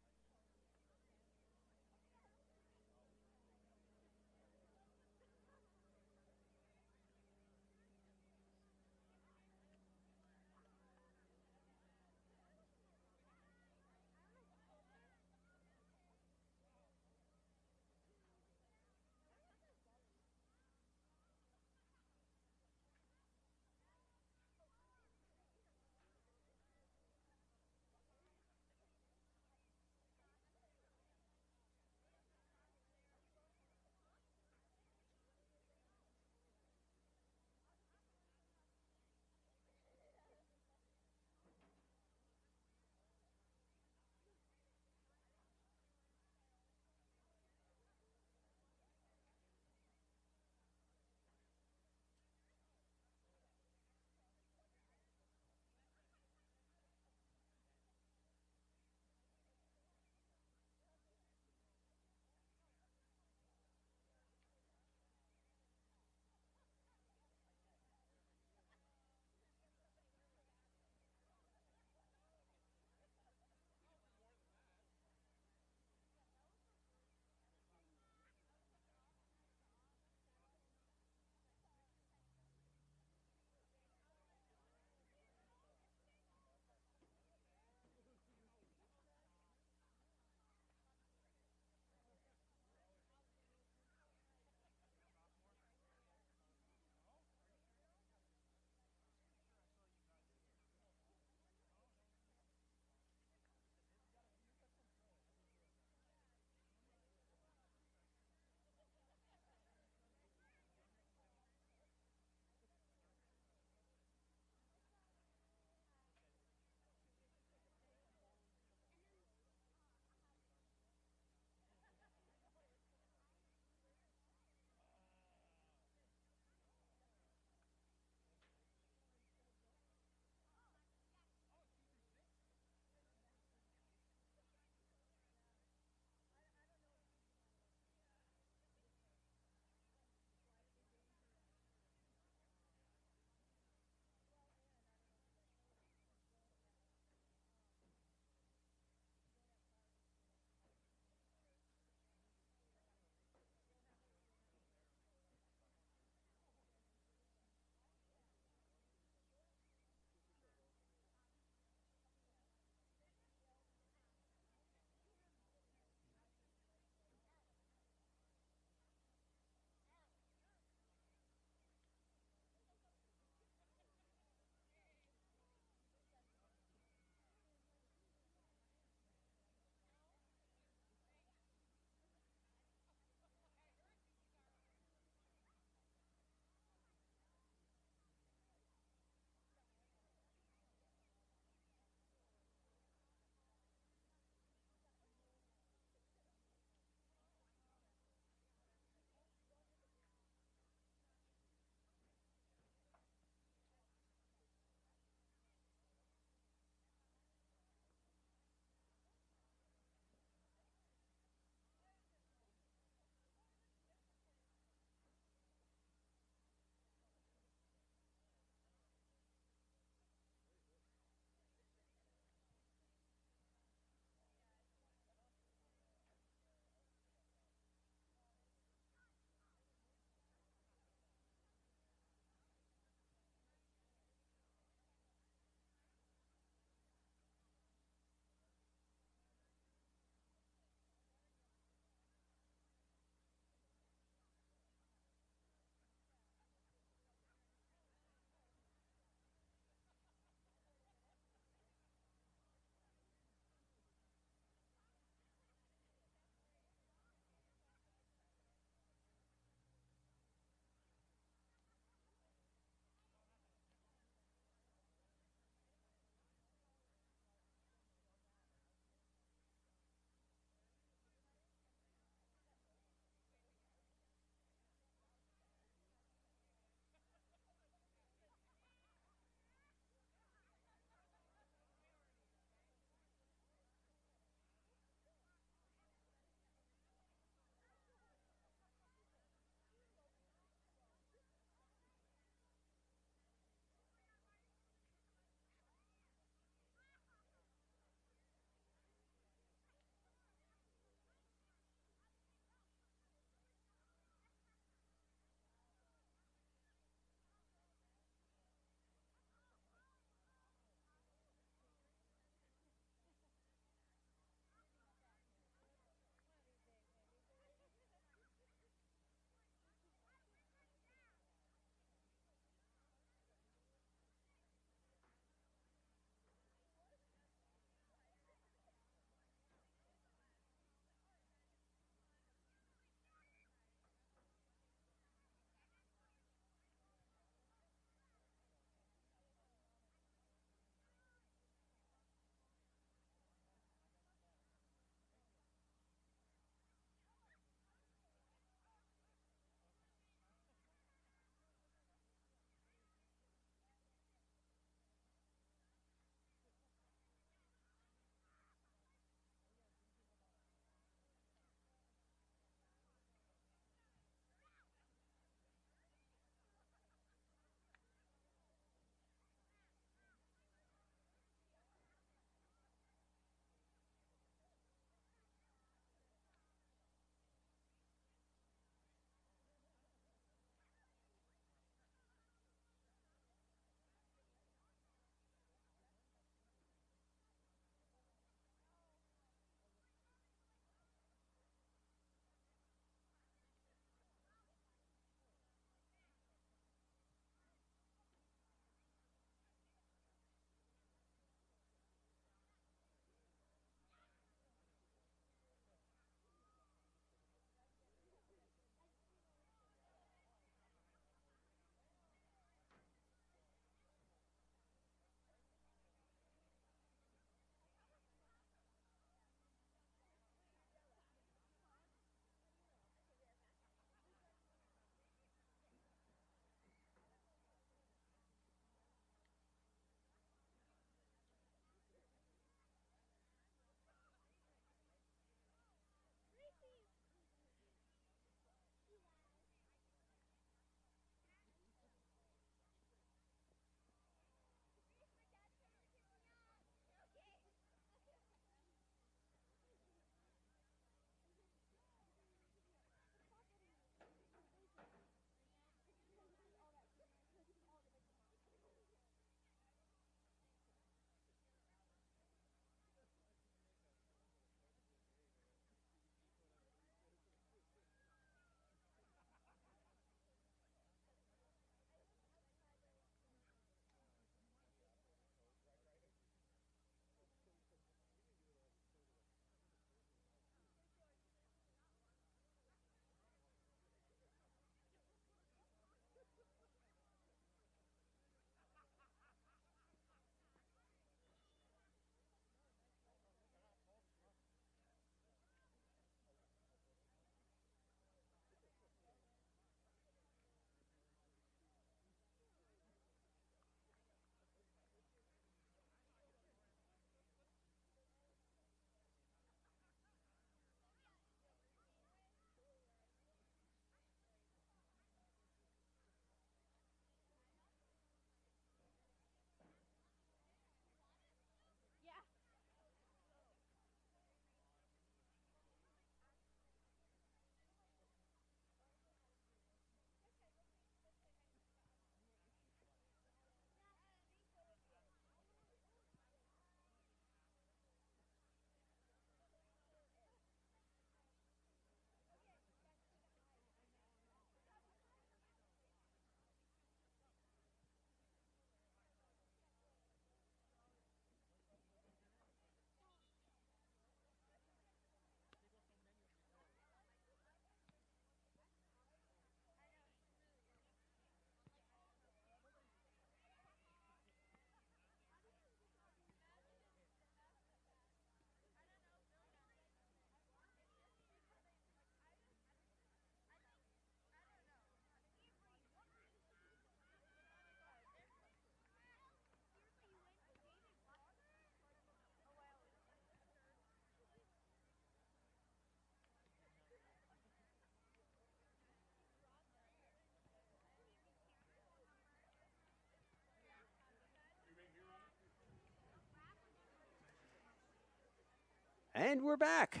B: And we're back.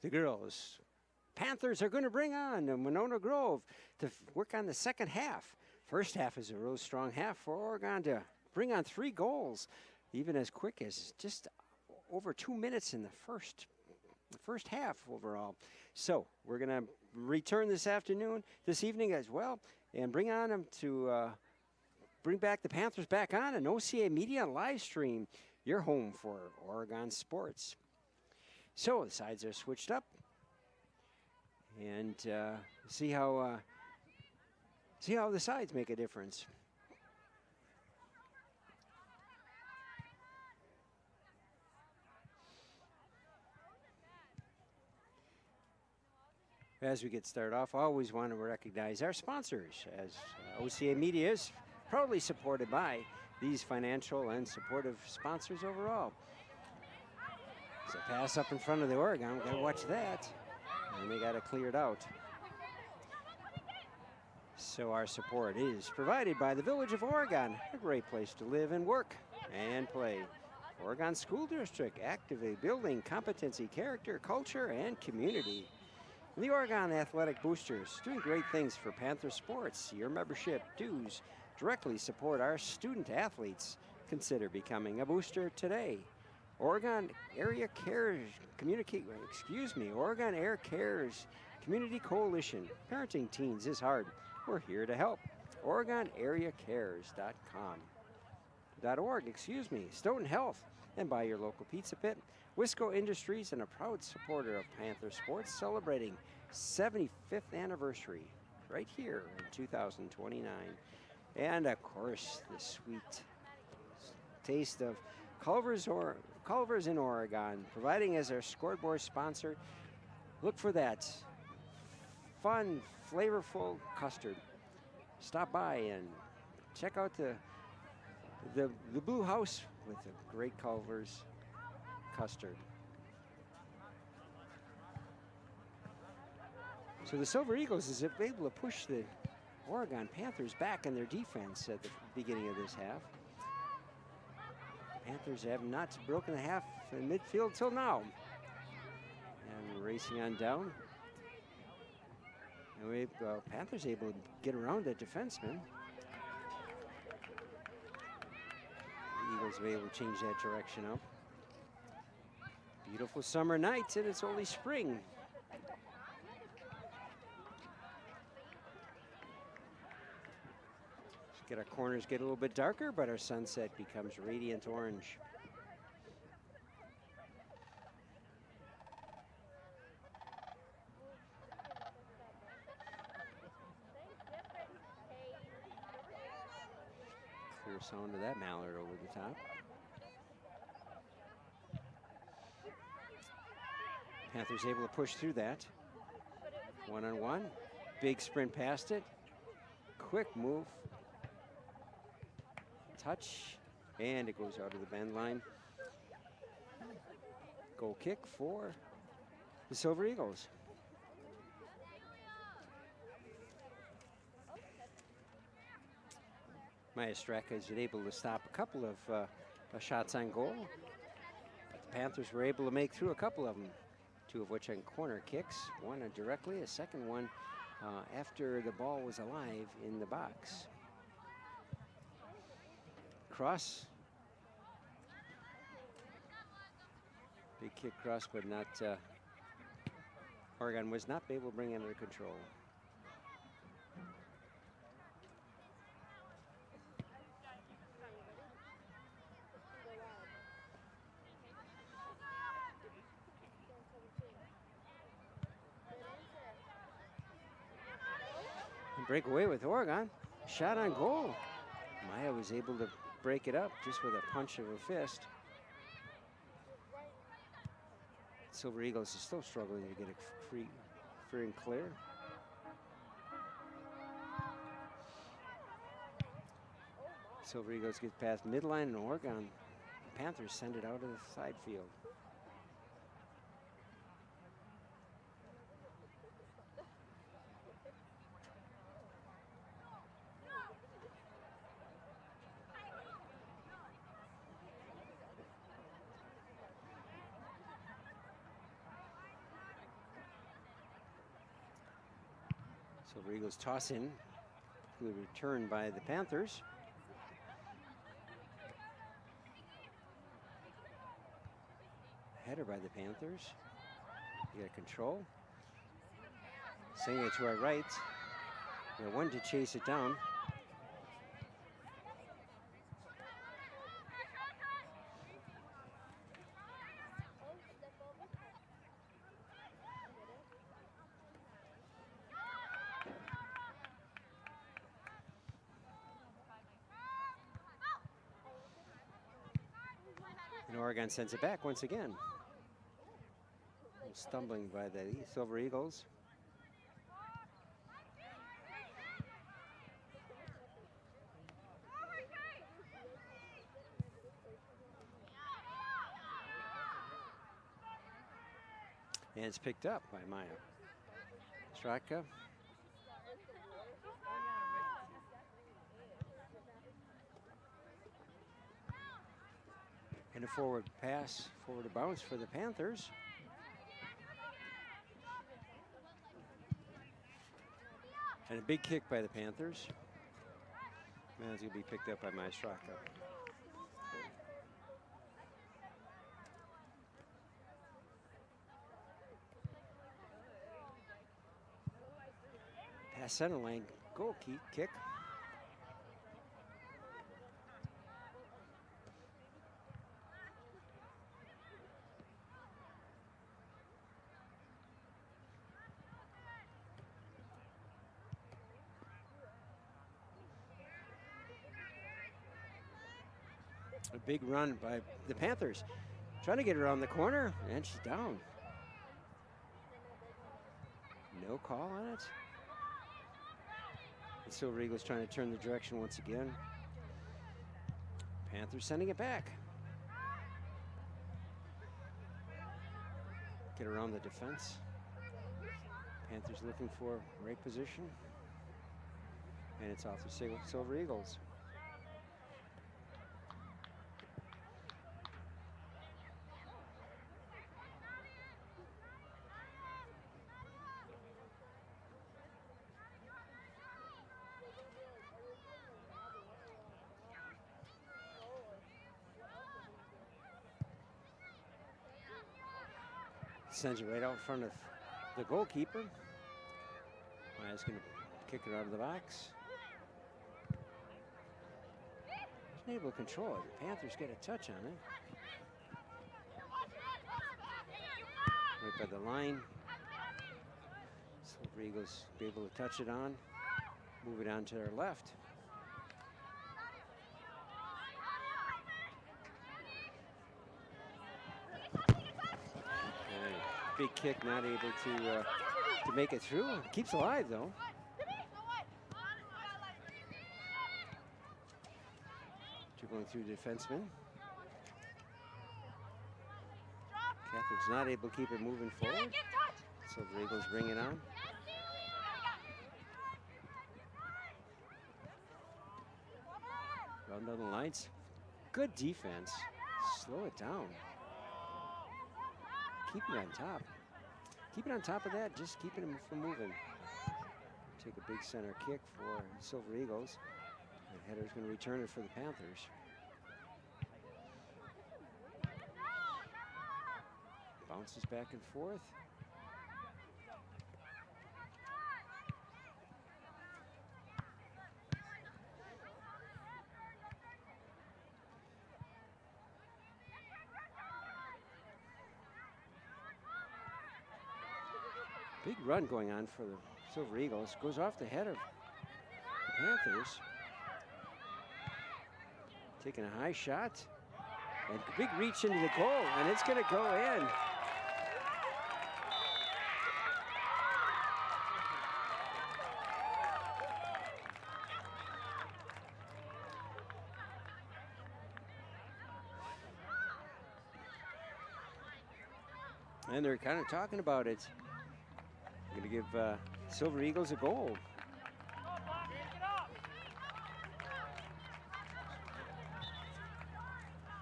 B: The girls, Panthers, are going to bring on Monona Grove to work on the second half. First half is a real strong half for Oregon to bring on 3 goals, even as quick as just over 2 minutes in the first half overall. So we're going to return this evening as well, and bring on them to bring back the Panthers back on an OCA Media live stream, your home for Oregon sports. So the sides are switched up, and see how the sides make a difference. As we get started off, I always want to recognize our sponsors, as OCA Media is proudly supported by these financial and supportive sponsors overall. So pass up in front of the Oregon, we gotta watch that. And they gotta clear it out. So our support is provided by the Village of Oregon, a great place to live and work and play. Oregon School District, actively building competency, character, culture, and community. The Oregon Athletic Boosters, doing great things for Panther sports. Your membership dues directly support our student athletes. Consider becoming a booster today. Oregon Area Cares Oregon Air Cares Community Coalition. Parenting teens is hard. We're here to help. OregonAreaCares.org, Stoughton Health, and by your local pizza pit. Wisco Industries, and a proud supporter of Panther sports, celebrating 75th anniversary right here in 2029. And of course, the sweet taste of Culver's in Oregon, providing as our scoreboard sponsor. Look for that fun, flavorful custard. Stop by and check out the Blue House with the great Culver's custard. So the Silver Eagles is able to push the Oregon Panthers back in their defense at the beginning of this half. Panthers have not broken the half in midfield till now. And racing on down. And Panthers able to get around the defenseman. The Eagles were able to change that direction up. Beautiful summer nights, and it's only spring. Our corners get a little bit darker, but our sunset becomes radiant orange. Clear sound of that mallard over the top. Panthers able to push through that. One-on-one. Big sprint past it. Quick move. Touch, and it goes out of the bend line. Goal kick for the Silver Eagles. Maestraka is able to stop a couple of shots on goal. But the Panthers were able to make through a couple of them, 2 of which on corner kicks. One directly, a second one after the ball was alive in the box. Cross. Big kick cross, but not, Oregon was not able to bring it under control. And break away with Oregon. Shot on goal. Maya was able to break it up just with a punch of a fist. Silver Eagles is still struggling to get it free and clear. Silver Eagles get past midline, and Oregon Panthers send it out of the side field. Silver Eagles toss in. Good return by the Panthers. Header by the Panthers. You got control. Sending it to our right. We have one to chase it down. And Oregon sends it back once again. Stumbling by the Silver Eagles. And it's picked up by Maya Straka. And a forward pass, forward to bounce for the Panthers. And a big kick by the Panthers. Man, it's going to be picked up by Maya Straka. Pass center lane, goal kick. A big run by the Panthers. Trying to get around the corner, and she's down. No call on it. The Silver Eagles trying to turn the direction once again. Panthers sending it back. Get around the defense. Panthers looking for right position. And it's off the Silver Eagles. Sends it right out in front of the goalkeeper. Maya's going to kick it out of the box. She's able to control it. The Panthers get a touch on it. Right by the line. Silver Eagles be able to touch it on. Move it on to their left. Big kick, not able to make it through. Keeps alive though. Dribbling through the defenseman. Catherine's not able to keep it moving forward. Silver Eagles bring it on. Round down the lights. Good defense. Slow it down. Keep it on top. Keep it on top of that, just keeping them from moving. Take a big center kick for Silver Eagles. The header's going to return it for the Panthers. Bounces back and forth. Big run going on for the Silver Eagles. Goes off the head of the Panthers. Taking a high shot. And big reach into the goal, and it's going to go in. And they're kind of talking about it. Going to give Silver Eagles a goal.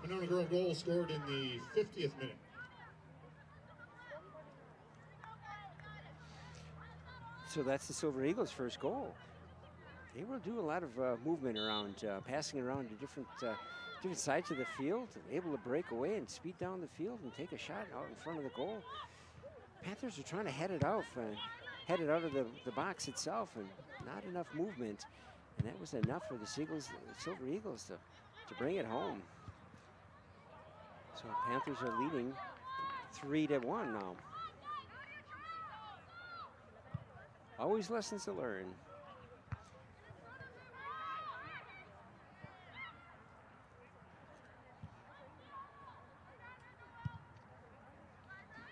C: Monona Grove goal scored in the 50th minute.
B: So that's the Silver Eagles' first goal. They will do a lot of movement around, passing around to different sides of the field, able to break away and speed down the field and take a shot out in front of the goal. Panthers are trying to head it out of the box itself, and not enough movement. And that was enough for the Silver Eagles to bring it home. So Panthers are leading 3-1 now. Always lessons to learn.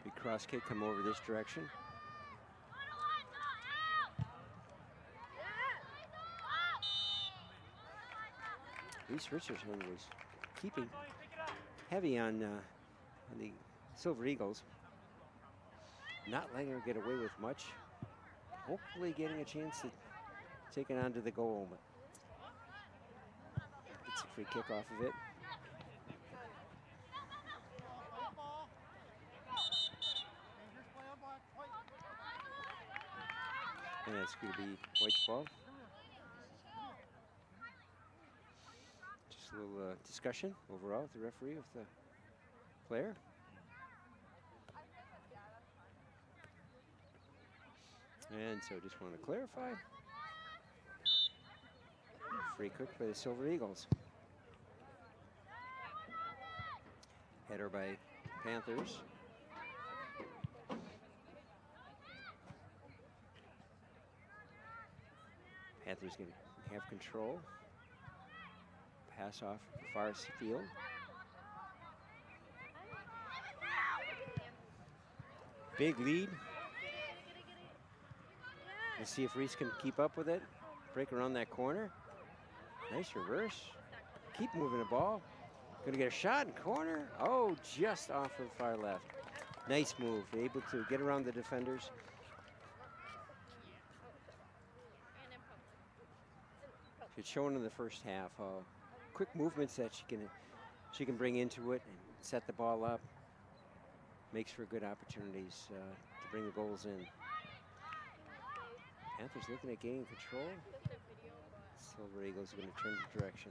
B: Big cross kick come over this direction. Reese Richardson was keeping heavy on the Silver Eagles, not letting her get away with much. Hopefully getting a chance to take it onto the goal, but gets a free kick off of it. And that's going to be White's ball. Just a little discussion overall with the referee, with the player. And so just want to clarify. Free kick by the Silver Eagles. Header by Panthers. Panthers going to have control. Pass off the far field. Big lead. Let's see if Reese can keep up with it. Break around that corner. Nice reverse. Keep moving the ball. Gonna get a shot in corner. Oh, just off of far left. Nice move. Able to get around the defenders. It's shown in the first half. Quick movements that she can bring into it and set the ball up. Makes for good opportunities to bring the goals in. Panthers looking at gaining control. Silver Eagles are going to turn the direction.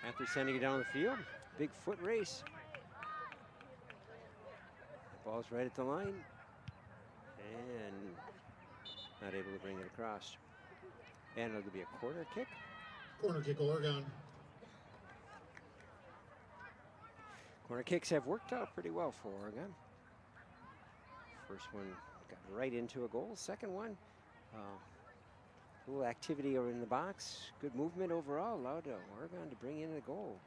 B: Panthers sending it down the field. Big foot race. The ball's right at the line. And not able to bring it across. And it'll be a corner kick.
C: Corner kick, Oregon.
B: Corner kicks have worked out pretty well for Oregon. First one got right into a goal. Second one, a little activity over in the box. Good movement overall. Allowed Oregon to bring in a goal.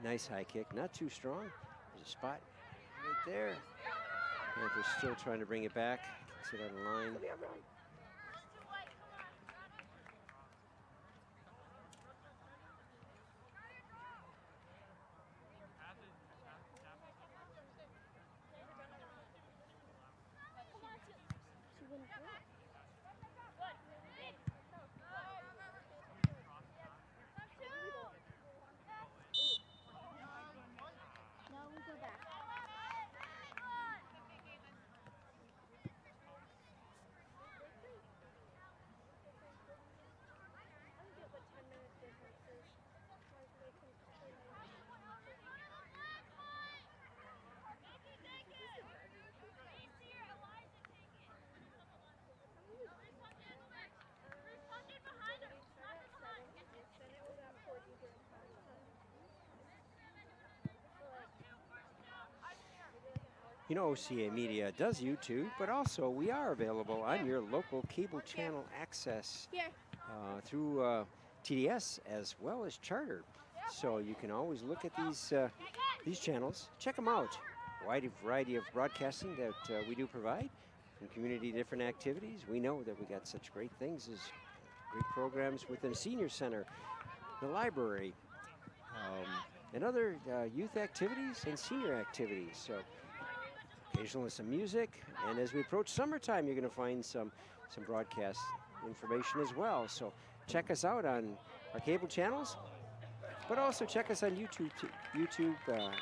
B: Nice high kick, not too strong. There's a spot right there. Panthers still trying to bring it back. Sit out of line. You know, OCA Media does YouTube, but also we are available on your local cable channel access through TDS as well as Charter. So you can always look at these channels, check them out. Wide variety of broadcasting that we do provide, from community different activities. We know that we got such great things as great programs within the senior center, the library, and other youth activities and senior activities. So occasionally some music, and as we approach summertime, you're going to find some broadcast information as well. So check us out on our cable channels, but also check us on YouTube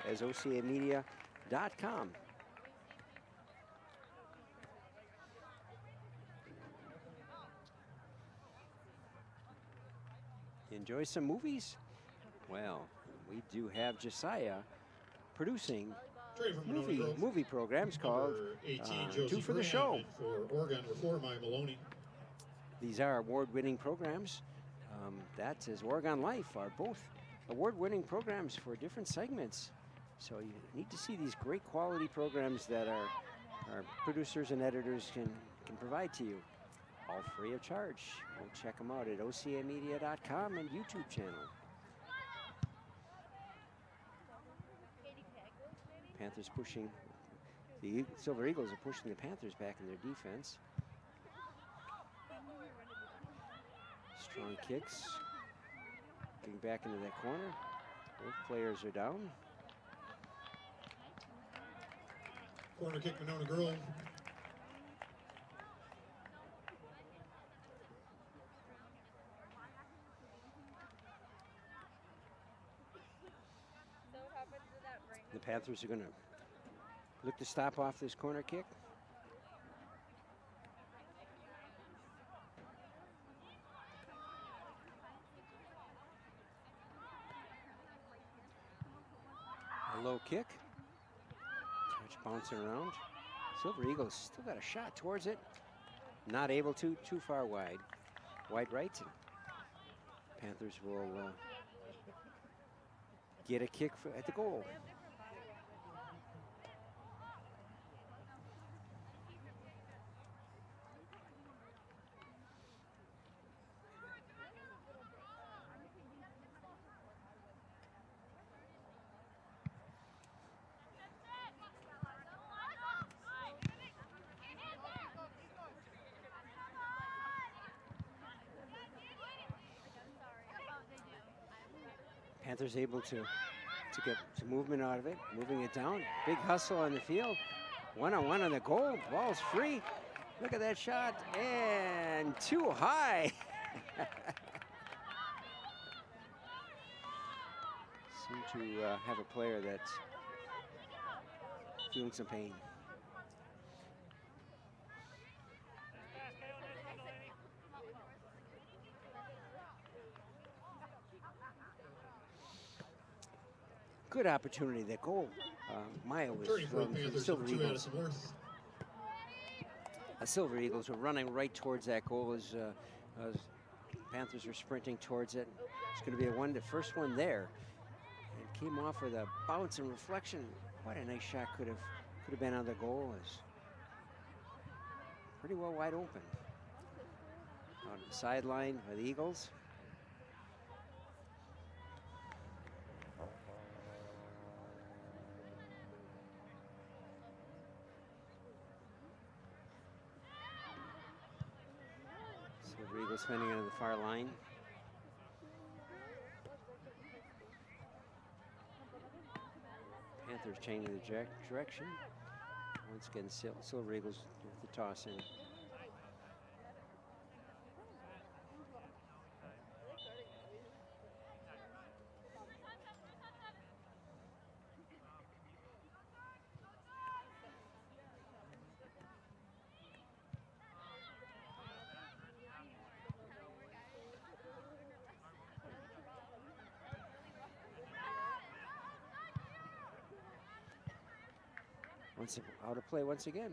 B: as OCAmedia.com. Enjoy some movies? Well, we do have Josiah producing movie programs called Two for the Show.
C: For Oregon Reform, I'm Maloney.
B: These are award-winning programs. That is Oregon Life are both award-winning programs for different segments. So you need to see these great quality programs that our producers and editors can provide to you, all free of charge. We'll check them out at OCAmedia.com and YouTube channel. Panthers pushing, the Silver Eagles are pushing the Panthers back in their defense. Strong kicks, getting back into that corner. Both players are down.
C: Corner kick, Monona Grove.
B: The Panthers are going to look to stop off this corner kick. A low kick. Touch bouncing around. Silver Eagles still got a shot towards it. Not able to, too far wide. Wide right. Panthers will get a kick at the goal. Panthers able to get some movement out of it, moving it down. Big hustle on the field. One-on-one on the goal. Ball's free. Look at that shot. And too high. Seem to have a player that's feeling some pain. Good opportunity. That goal, Maya was from Silver Eagles. Silver Eagles were running right towards that goal as Panthers were sprinting towards it. It's going to be the first one there. And came off with a bounce and reflection. What a nice shot could have been on the goal. Is pretty well wide open. On the sideline by the Eagles. Eagles spinning into the far line. Panthers changing the direction. Once again, Silver Eagles with the toss in. Out of play once again.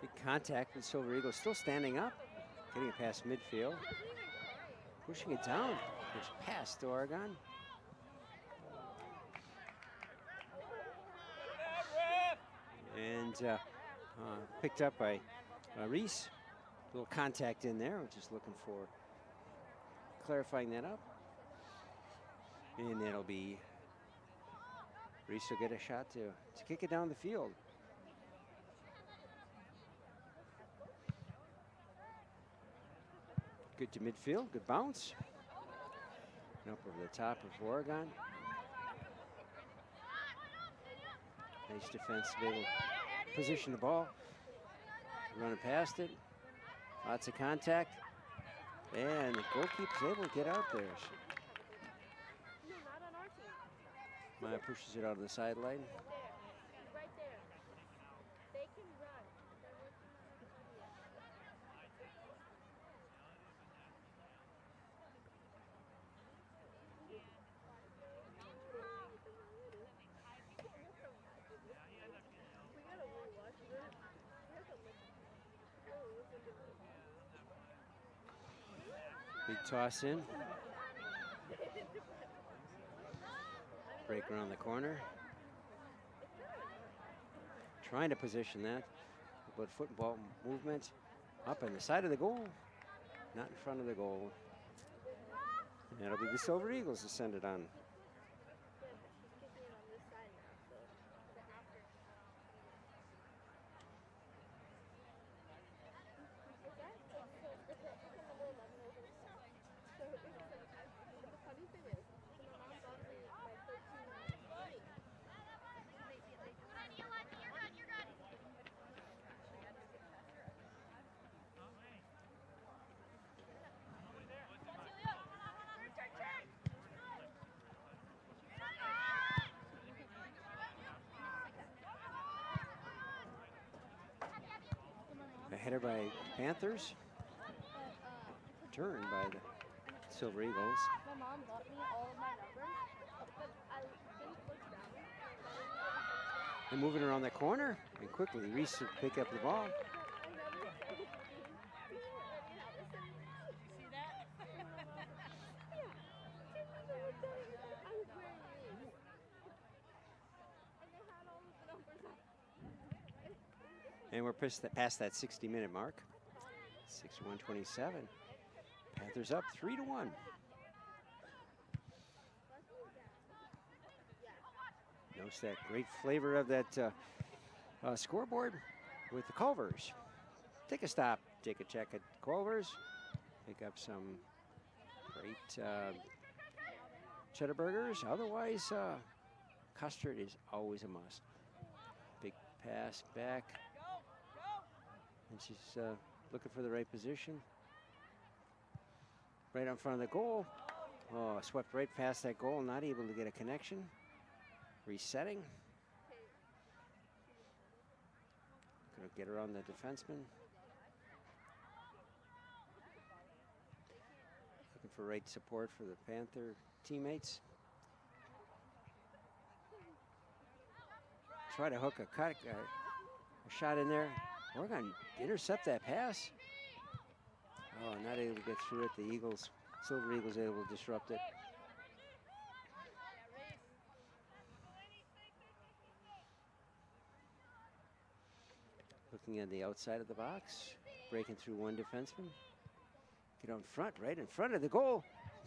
B: Big contact with Silver Eagles, still standing up, getting it past midfield. Pushing it down. It's past to Oregon. And picked up by Reese. little contact in there. We're just looking for clarifying that up. And that'll be, Reese will get a shot to kick it down the field. Good to midfield, good bounce. And up over the top of Oregon. Nice defense to be able to position the ball. Running past it. Lots of contact. And the goalkeeper's able to get out there. Maya pushes it out of the sideline. Big toss in. Break around the corner. Trying to position that. But football movement up on the side of the goal. Not in front of the goal. And that'll be the Silver Eagles to send it on. A header by Panthers. Turned by the Silver Eagles.
E: My mom got me all of my numbers, but I didn't look down.
B: And moving around the corner, and quickly Reese will pick up the ball. And we're past that 60-minute mark. 61-27. Panthers up 3-1. Notice that great flavor of that scoreboard with the Culvers. Take a stop, take a check at Culvers. Pick up some great cheddar burgers. Otherwise, custard is always a must. Big pass back. And she's looking for the right position. Right in front of the goal. Oh, swept right past that goal, not able to get a connection. Resetting. Gonna get around the defenseman. Looking for right support for the Panther teammates. Try to hook a shot in there. Oregon intercept that pass. Oh, not able to get through it. The Eagles, Silver Eagles, able to disrupt it. Looking at the outside of the box, breaking through one defenseman. Get on front, right in front of the goal.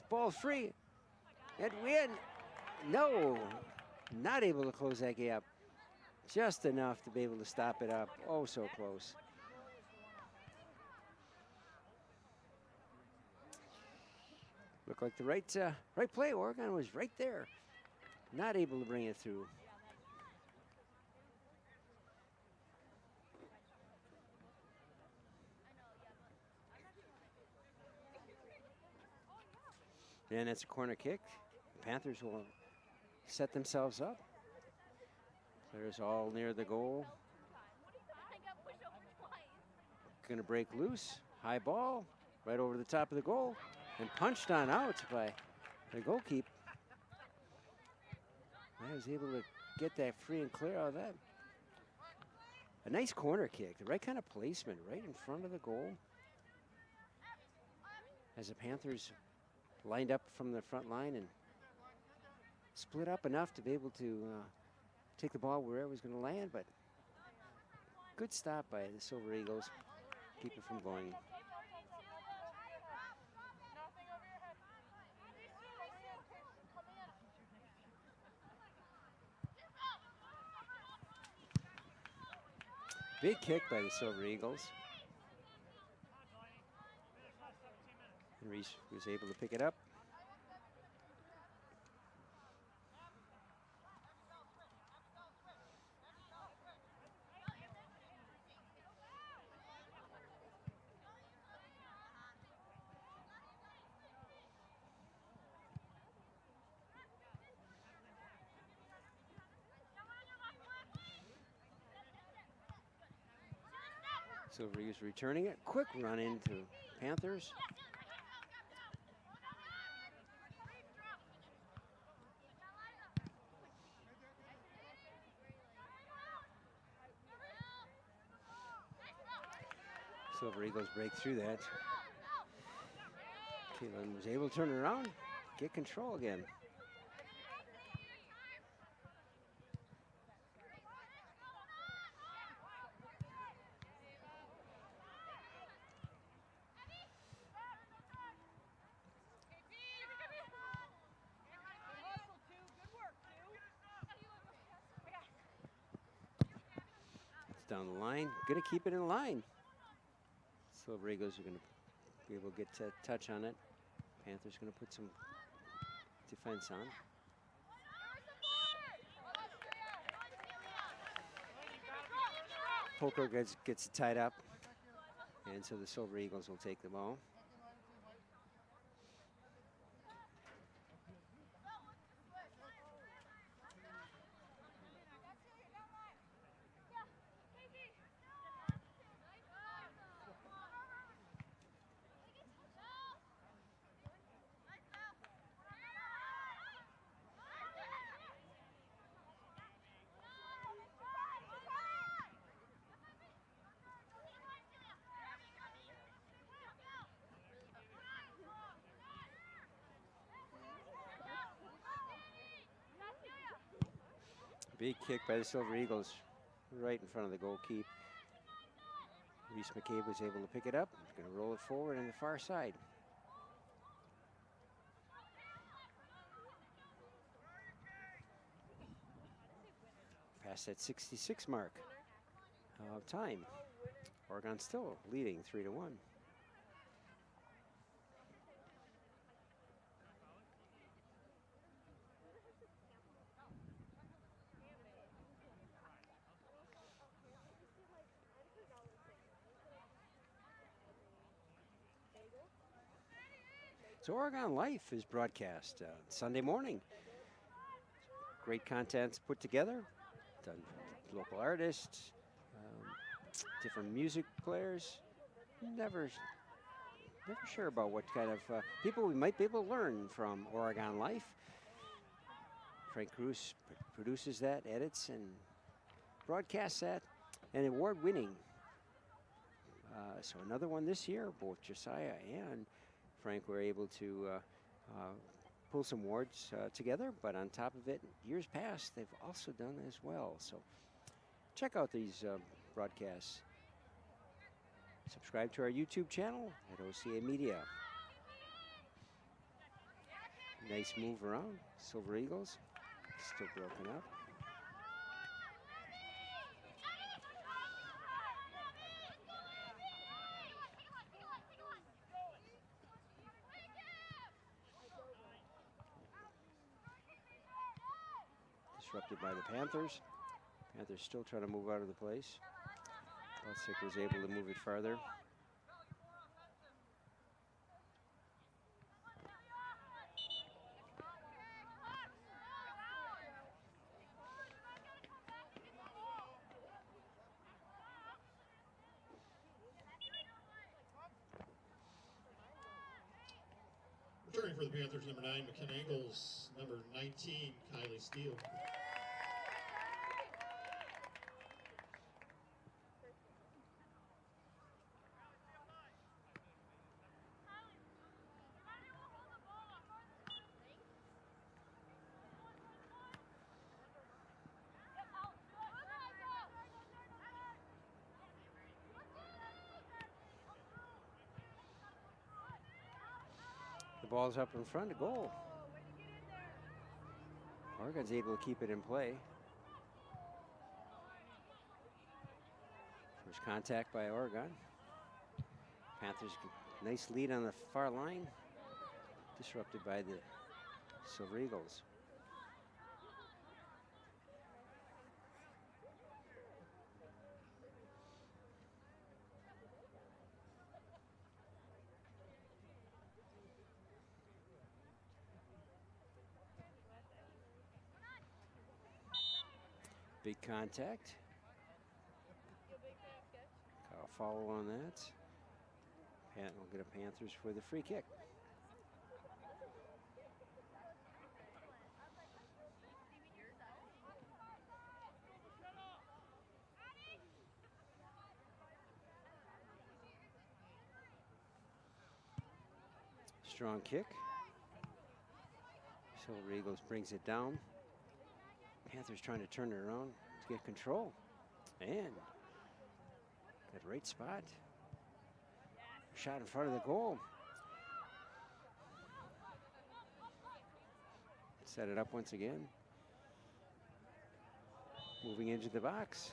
B: Ball free. And win. No, not able to close that gap. Just enough to be able to stop it up. Oh, so close. Looked like the right play. Oregon was right there. Not able to bring it through. And it's a corner kick. The Panthers will set themselves up. Players all near the goal. Going to break loose. High ball. Right over the top of the goal. And punched on out by the goalkeeper. I was able to get that free and clear out of that. A nice corner kick. The right kind of placement right in front of the goal. As the Panthers lined up from the front line and split up enough to be able to take the ball where it was going to land, but good stop by the Silver Eagles. Keep it from going Big kick by the Silver Eagles. And Reese was able to pick it up. Silver Eagles returning it. Quick run into Panthers. Silver Eagles break through that. Caitlin was able to turn around, get control again. Down the line, gonna keep it in line. Silver Eagles are gonna be able to get a touch on it. Panthers gonna put some defense on. Poker gets it tied up, and so the Silver Eagles will take the ball. Big kick by the Silver Eagles right in front of the goalkeeper. Reese McCabe was able to pick it up. Going to roll it forward on the far side. Past that 66 mark of time. Oregon still leading 3-1. So Oregon Life is broadcast Sunday morning. Great contents put together. Done local artists, different music players. Never sure about what kind of people we might be able to learn from Oregon Life. Frank Cruz produces that, edits, and broadcasts that. And award-winning. So another one this year. Both Josiah and Frank were able to pull some awards together, but on top of it, years past, they've also done as well. So check out these broadcasts. Subscribe to our YouTube channel at OCA Media. Nice move around. Silver Eagles still broken up. Disrupted by the Panthers. Panthers still trying to move out of the place. Lutsick was able to move it farther.
C: Returning for the Panthers, number 9, McKenna Engels, number 19, Kylie Steele.
B: The ball's up in front of goal. Oregon's able to keep it in play. There's contact by Oregon. Panthers, nice lead on the far line. Disrupted by the Silver Eagles. Big contact. Call foul on that. Pat will get a Panthers for the free kick. Strong kick. Silver Eagles brings it down. Panthers trying to turn it around to get control. And that right spot. Shot in front of the goal. Set it up once again. Moving into the box.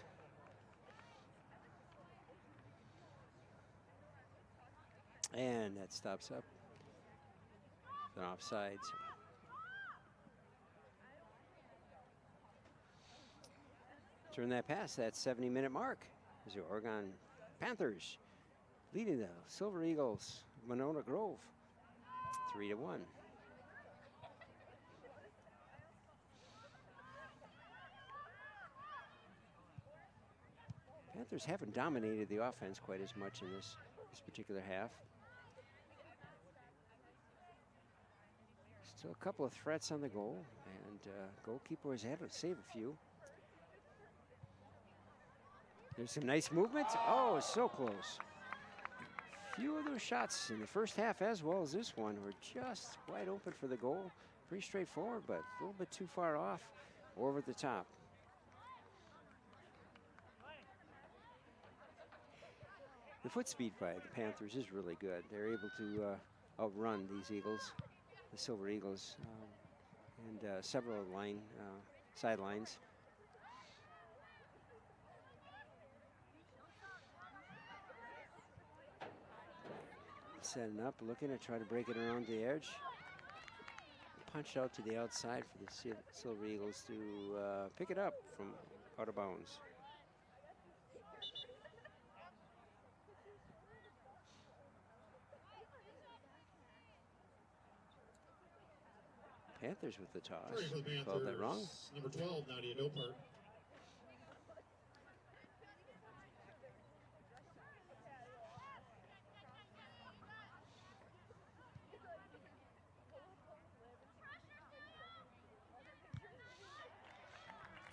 B: And that stops up. An offsides. Turn that past that 70-minute mark as the Oregon Panthers leading the Silver Eagles, Monona Grove, 3-1. Panthers haven't dominated the offense quite as much in this particular half. Still a couple of threats on the goal, and goalkeeper has had to save a few. There's some nice movement. Oh, so close. Few of those shots in the first half as well as this one were just wide open for the goal. Pretty straightforward, but a little bit too far off or over the top. The foot speed by the Panthers is really good. They're able to outrun these Eagles, the Silver Eagles, and several sidelines. Setting up, looking to try to break it around the edge. Punched out to the outside for the Silver Eagles to pick it up from out of bounds. Panthers with the toss. Called that wrong.
C: Number 12, Nadia Dopart.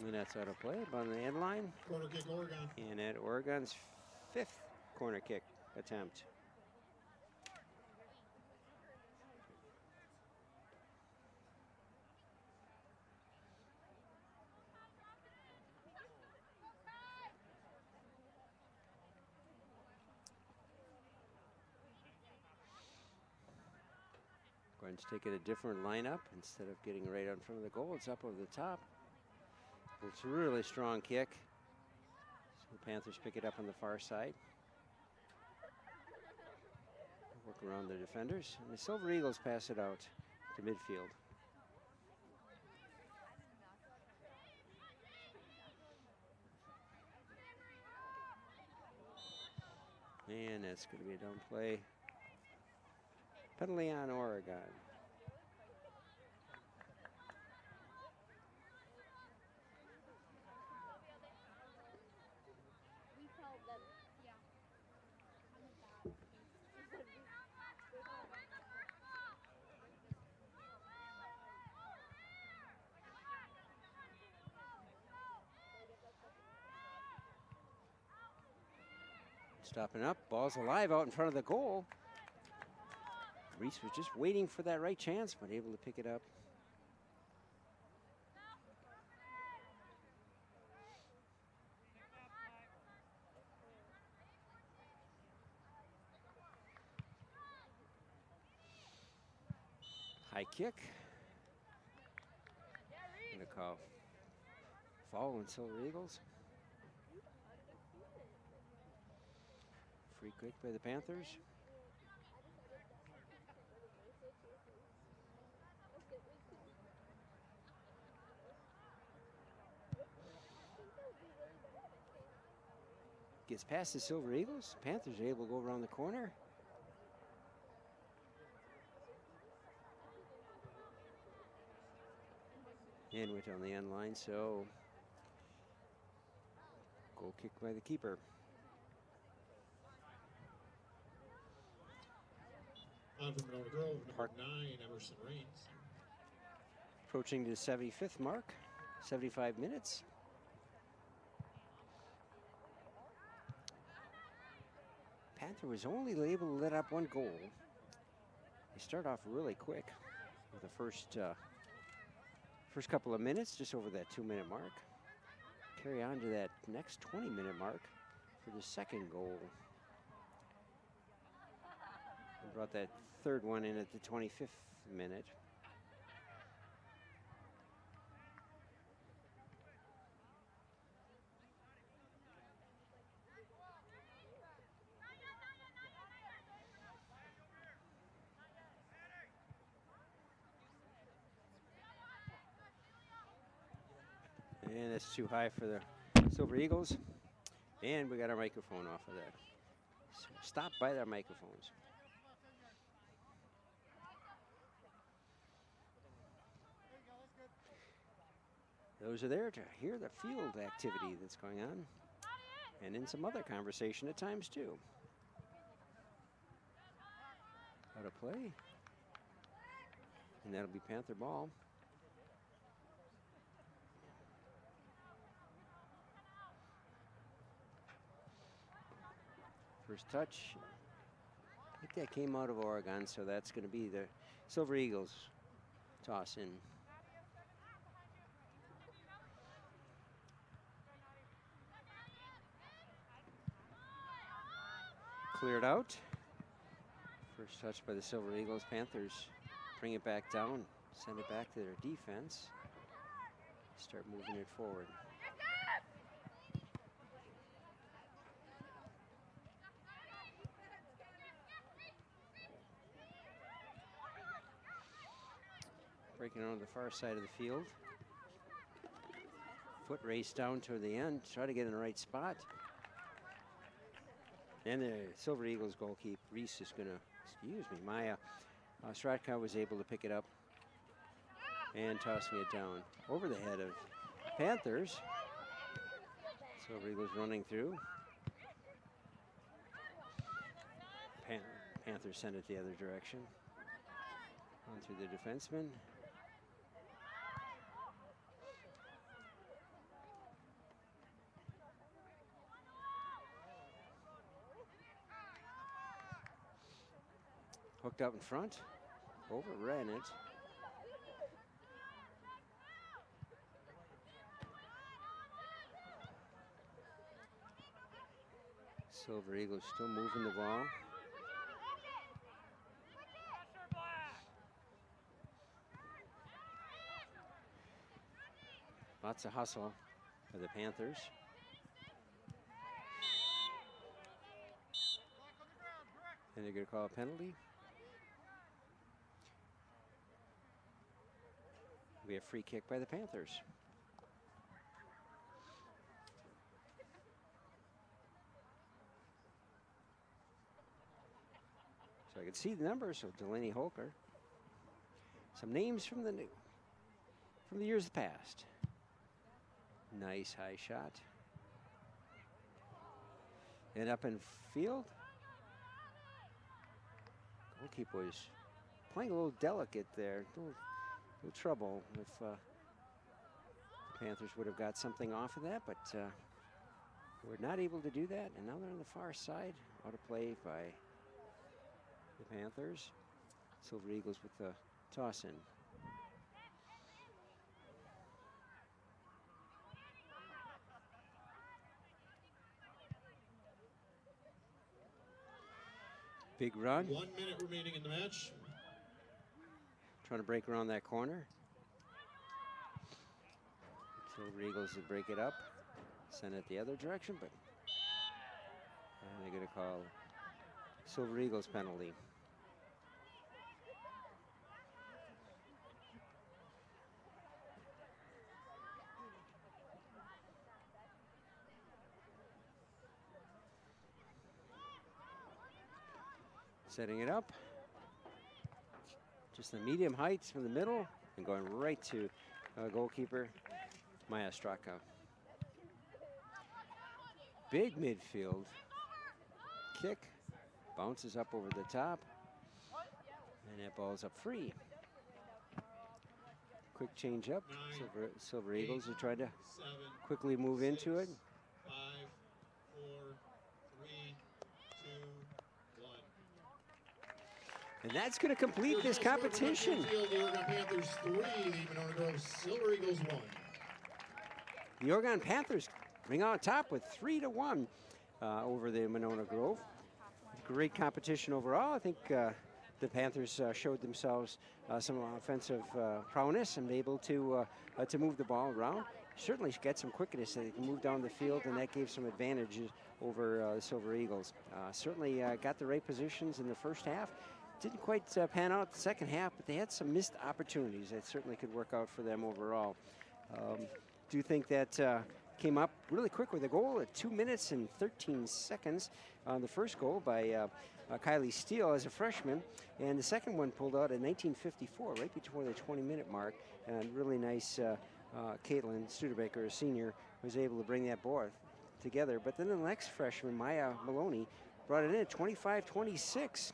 B: And that's out of play, about on the end line.
C: Corner kick, Oregon.
B: And at Oregon's 5th corner kick attempt. Going to take it a different lineup. Instead of getting right out in front of the goal, it's up over the top. It's a really strong kick. So the Panthers pick it up on the far side. Work around the defenders. And the Silver Eagles pass it out to midfield. And that's going to be a down play. Penalty on Oregon. Stopping up, ball's alive out in front of the goal. Reese was just waiting for that right chance, but able to pick it up. High kick. Gonna call foul on Silver Eagles. Free kick by the Panthers. Gets past the Silver Eagles. Panthers are able to go around the corner. And went on the end line, so goal kick by the keeper.
C: On from Monona Grove, number 9, Emerson Rains.
B: Approaching the 75th mark, 75 minutes. Panther was only able to let up one goal. They start off really quick with the first couple of minutes, just over that 2-minute mark. Carry on to that next 20-minute mark for the second goal. And brought that third one in at the 25th minute. And it's too high for the Silver Eagles. And we got our microphone off of that. So stop by their microphones. Those are there to hear the field activity that's going on. And in some other conversation at times too. How to play. And that'll be Panther ball. First touch. I think that came out of Oregon, so that's going to be the Silver Eagles toss in. Cleared out. First touch by the Silver Eagles. Panthers bring it back down, send it back to their defense. Start moving it forward. Breaking on the far side of the field. Foot race down to the end, try to get in the right spot. And the Silver Eagles goalkeeper, Reese, is going to, excuse me, Maya Stratkow was able to pick it up and tossing it down over the head of Panthers. Silver Eagles running through. Panthers send it the other direction. Onto the defenseman. Hooked up in front, overran it. Silver Eagles still moving the ball. Lots of hustle for the Panthers. And they're going to call a penalty. We have free kick by the Panthers. So I can see the numbers of Delaney Holker. Some names from the years past. Nice high shot. And up in field. Goalkeeper was playing a little delicate there. No trouble if the Panthers would have got something off of that, but we're not able to do that. And now they're on the far side. Out of play by the Panthers. Silver Eagles with the toss in. Big run.
C: 1 minute remaining in the match.
B: Trying to break around that corner. Silver Eagles to break it up. Send it the other direction, but and they're going to call Silver Eagles penalty. Setting it up. Just the medium heights from the middle and going right to goalkeeper Maya Straka. Big midfield kick, bounces up over the top, and that ball's up free. Quick change up. Silver Eagles are trying to quickly move into it.
C: 5, 4, 3, 2, 1.
B: And that's going to complete this competition.
C: The Oregon Panthers 3, the Monona Grove Silver Eagles 1.
B: The Oregon Panthers bring on top with 3-1 over the Monona Grove. Great competition overall. I think the Panthers showed themselves some offensive prowess and able to move the ball around. Certainly get some quickness so they can move down the field, and that gave some advantages over the Silver Eagles. Certainly got the right positions in the first half. Didn't quite pan out the second half, but they had some missed opportunities that certainly could work out for them overall. Do think that came up really quick with a goal at 2 minutes and 13 seconds on the first goal by Kylie Steele as a freshman, and the second one pulled out at 19:54, right before the 20-minute mark, and really nice Caitlin Studebaker, a senior, was able to bring that ball together. But then the next freshman, Maya Maloney, brought it in at 25-26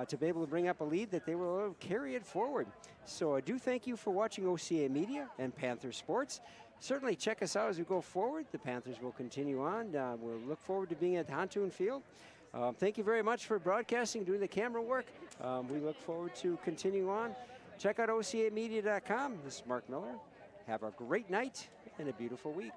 B: to be able to bring up a lead that they were able to carry it forward. So I do thank you for watching OCA Media and Panther Sports. Certainly check us out as we go forward. The Panthers will continue on. We'll look forward to being at Huntoon Field. Thank you very much for broadcasting, doing the camera work. We look forward to continue on. Check out OCAmedia.com. This is Mark Miller. Have a great night and a beautiful week.